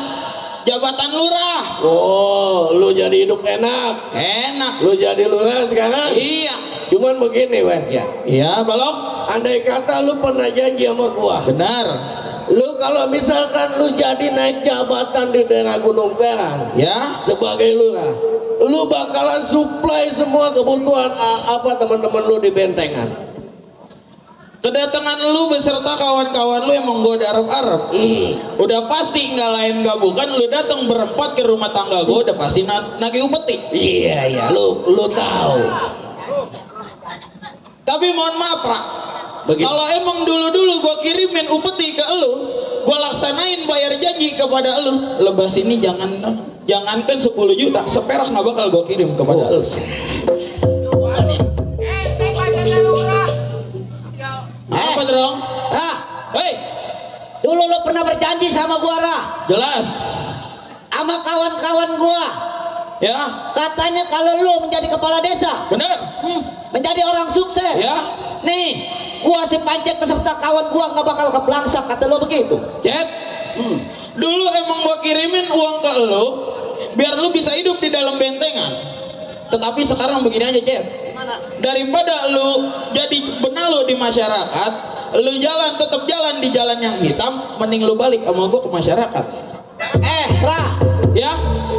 Jabatan lurah. Oh, lu jadi hidup enak. Enak. Lu jadi lurah sekarang. Iya. Cuman begini weh. Ya. Iya, Balok. Andai kata lu pernah janji sama gua. Benar. Lu kalau misalkan lu jadi naik jabatan di daerah Gunung Perang, Ya. sebagai lurah, lu bakalan supply semua kebutuhan apa teman-teman lu di bentengan. Kedatangan lu beserta kawan-kawan lu yang menggoda Arab-Arab, udah pasti nggak lain nggak bukan lu datang berempat ke rumah tangga gua, udah pasti nagih upeti. Iya, lu tahu. Tapi mohon maaf Pak, kalau emang dulu gua kirimin upeti ke lu, gua laksanain bayar janji kepada lu, lebas ini jangankan 10 juta, seperak nggak bakal gua kirim kepada lu. Apa dong? Rah, Hei, dulu lo pernah berjanji sama gua, Rah, jelas. sama kawan-kawan gua. Ya, Katanya kalau lo menjadi kepala desa, bener. menjadi orang sukses. Ya, Nih, gua si Pancet beserta kawan gua nggak bakal kepelangsak, kata lo begitu. Jet. Dulu emang gua kirimin uang ke lu, biar lu bisa hidup di dalam bentengan. Tetapi sekarang begini aja, Cet. Daripada lu jadi benalu di masyarakat, lu tetap jalan di jalan yang hitam, mending lu balik sama gua ke masyarakat. Rah, Ya,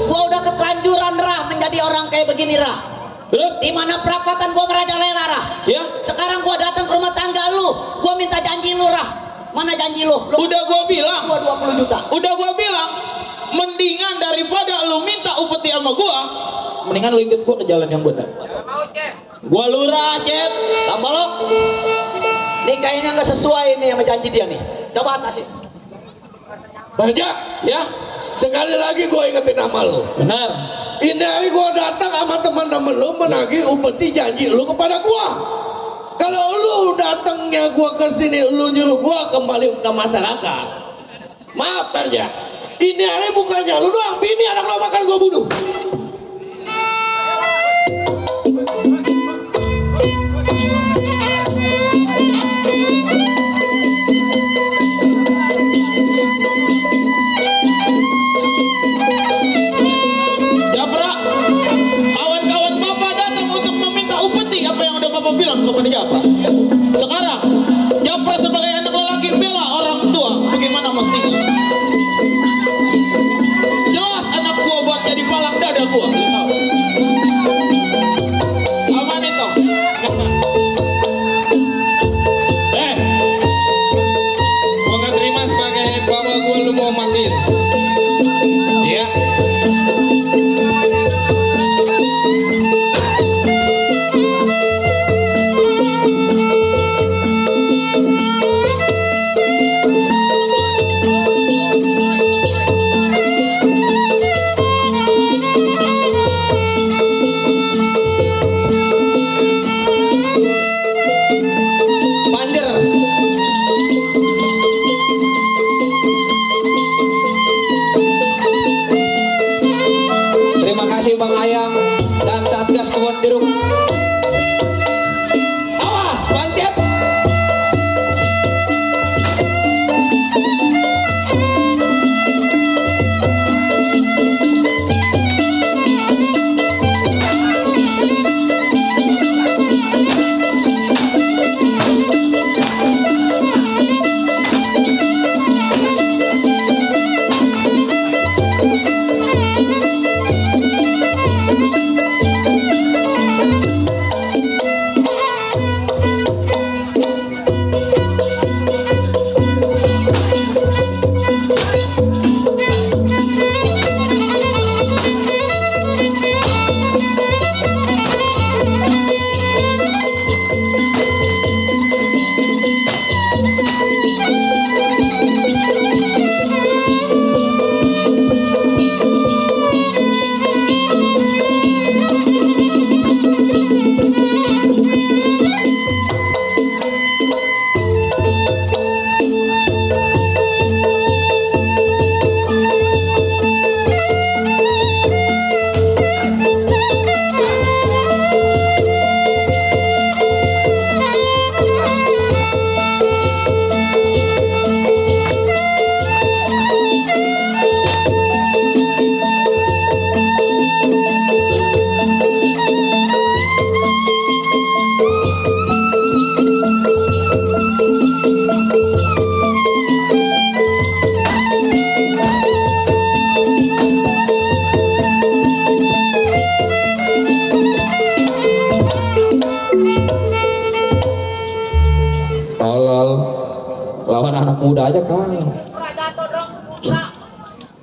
gua udah ketelanjuran Rah menjadi orang kayak begini Rah. terus Di mana perapatan gua merajalela Rah. ya, Sekarang gua datang ke rumah tangga lu, gua minta janji lu Rah. Mana janji lu? udah gua bilang, Gua 20 juta. udah gua bilang, mendingan daripada lu minta upeti sama gua, mendingan lu ikut gua ke jalan yang benar. Gua lurah, Cet. Tambah lo. Ini kayaknya nggak sesuai nih sama janji dia nih. Coba atasin. Baja, Ya, sekali lagi gue ingetin nama lu. benar. Ini hari gue datang sama teman-teman lu menagih upeti janji lu kepada gua. Kalau lu datangnya gua ke sini, lu nyuruh gua kembali ke masyarakat. Maaf aja. Ini hari bukannya lu doang, bini anak lo makan gua bunuh. Japra, kawan-kawan Bapak datang untuk meminta upeti apa yang udah Bapak bilang kepada Japra. Sekarang, Japra sebagai anak lelaki bela orang tua, bagaimana mestinya? Jelas anak gua buat jadi palang dada gua. Lu tahu. Aman itu. Gua nggak terima sebagai bapak gua lu mau matiin. Iya. Panjer. Terima kasih Bang Ayam dan Satgas Kebon Jeruk. Awas, pancet. Tolol. Lawan anak muda aja kan.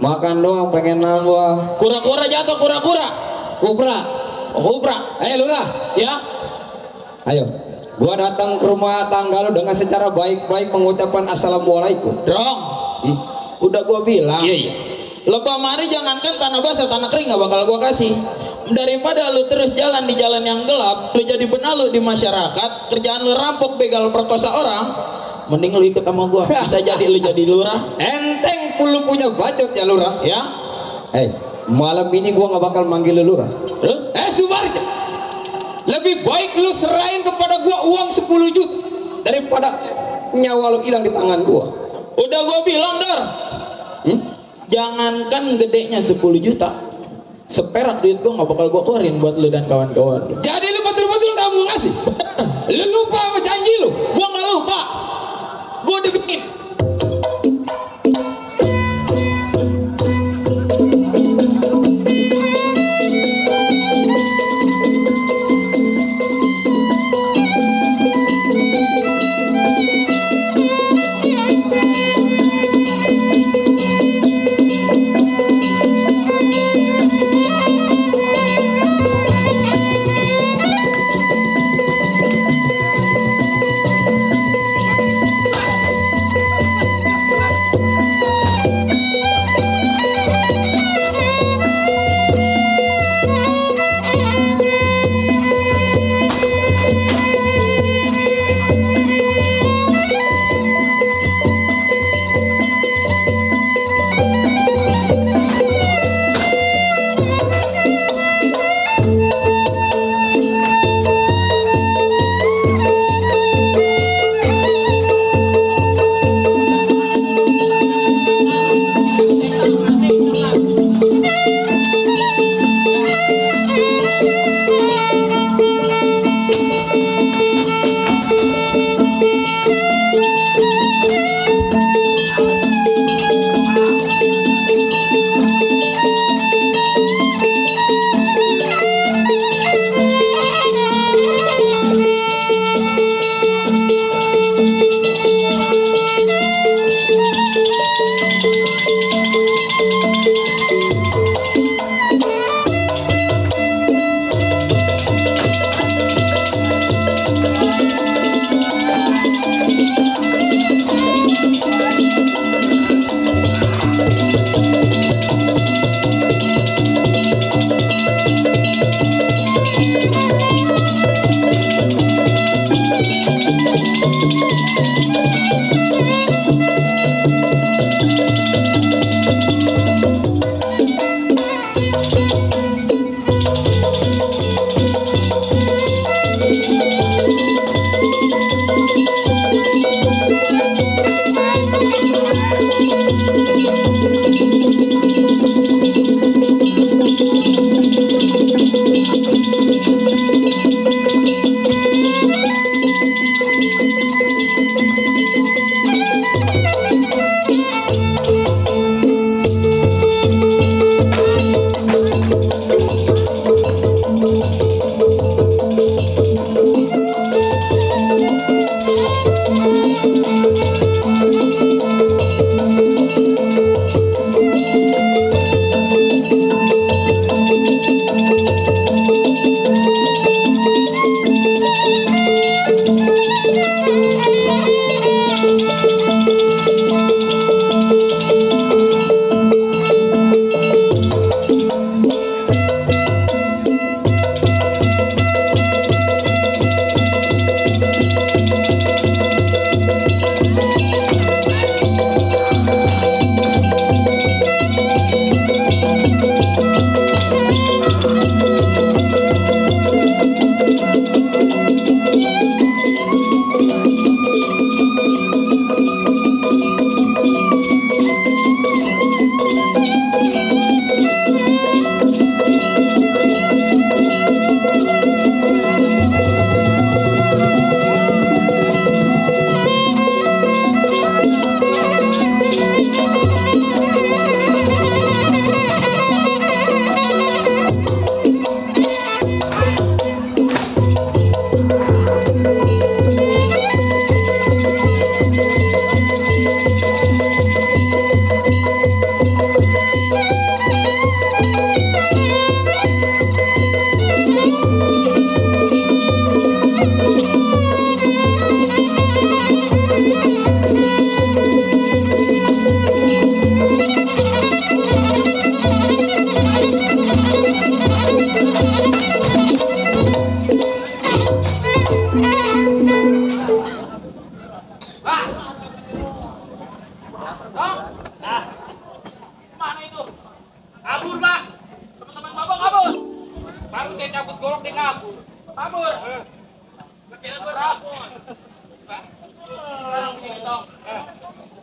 Makan doang pengen nambah. Kura-kura jatuh, kura-kura. Kupra. Kupra. Lurah. Ya, Ayo. Gua datang ke rumah tangga lu dengan secara baik-baik mengucapkan assalamualaikum. Drong. Hmm? Udah gua bilang. Iya, iya. Lebah mari jangankan tanah basah, tanah kering gak bakal gua kasih. Daripada lu terus jalan di jalan yang gelap, lu jadi benalu di masyarakat, kerjaan lu rampok, begal, perkosa orang, mending lu ikut sama gua. Bisa jadi lu jadi lurah. Enteng lu punya bacot ya lurah. Ya, Malam ini gua nggak bakal manggil lu lurah. terus? Subarjo, lebih baik lu serahin kepada gua uang 10 juta daripada nyawa lu hilang di tangan gua. Udah gua bilang, Dar. Jangankan gedenya 10 juta. seperak duit gua nggak bakal gua keluarin buat lu dan kawan-kawan lu. Jadi lu betul-betul kamu ngasih. Lu lupa sama janji lu. Gua nggak lupa, gua udah bikin.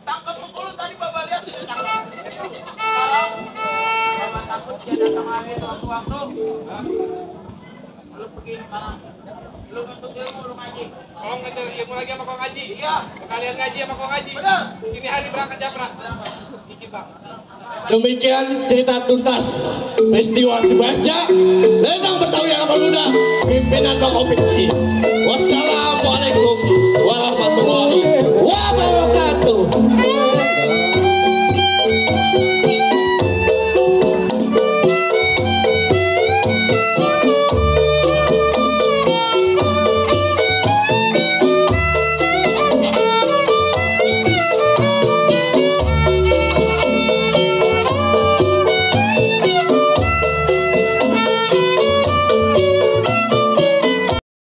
Tangkap pukul tadi Bapak lihat. Sekarang jangan takut dia datang lagi waktu-waktu. Lu begini sekarang. Lu nuntut ilmu, lu ngaji. Kalau ngejar ilmu lagi sama kau ngaji? Iya. Kalian ngaji sama kau ngaji? Benar. Ini hari berangkat Japra. Iki bang. Demikian cerita tuntas peristiwa Sibarja Lenang Betawi Harapan Muda pimpinan Bang Opik. Wassalamualaikum.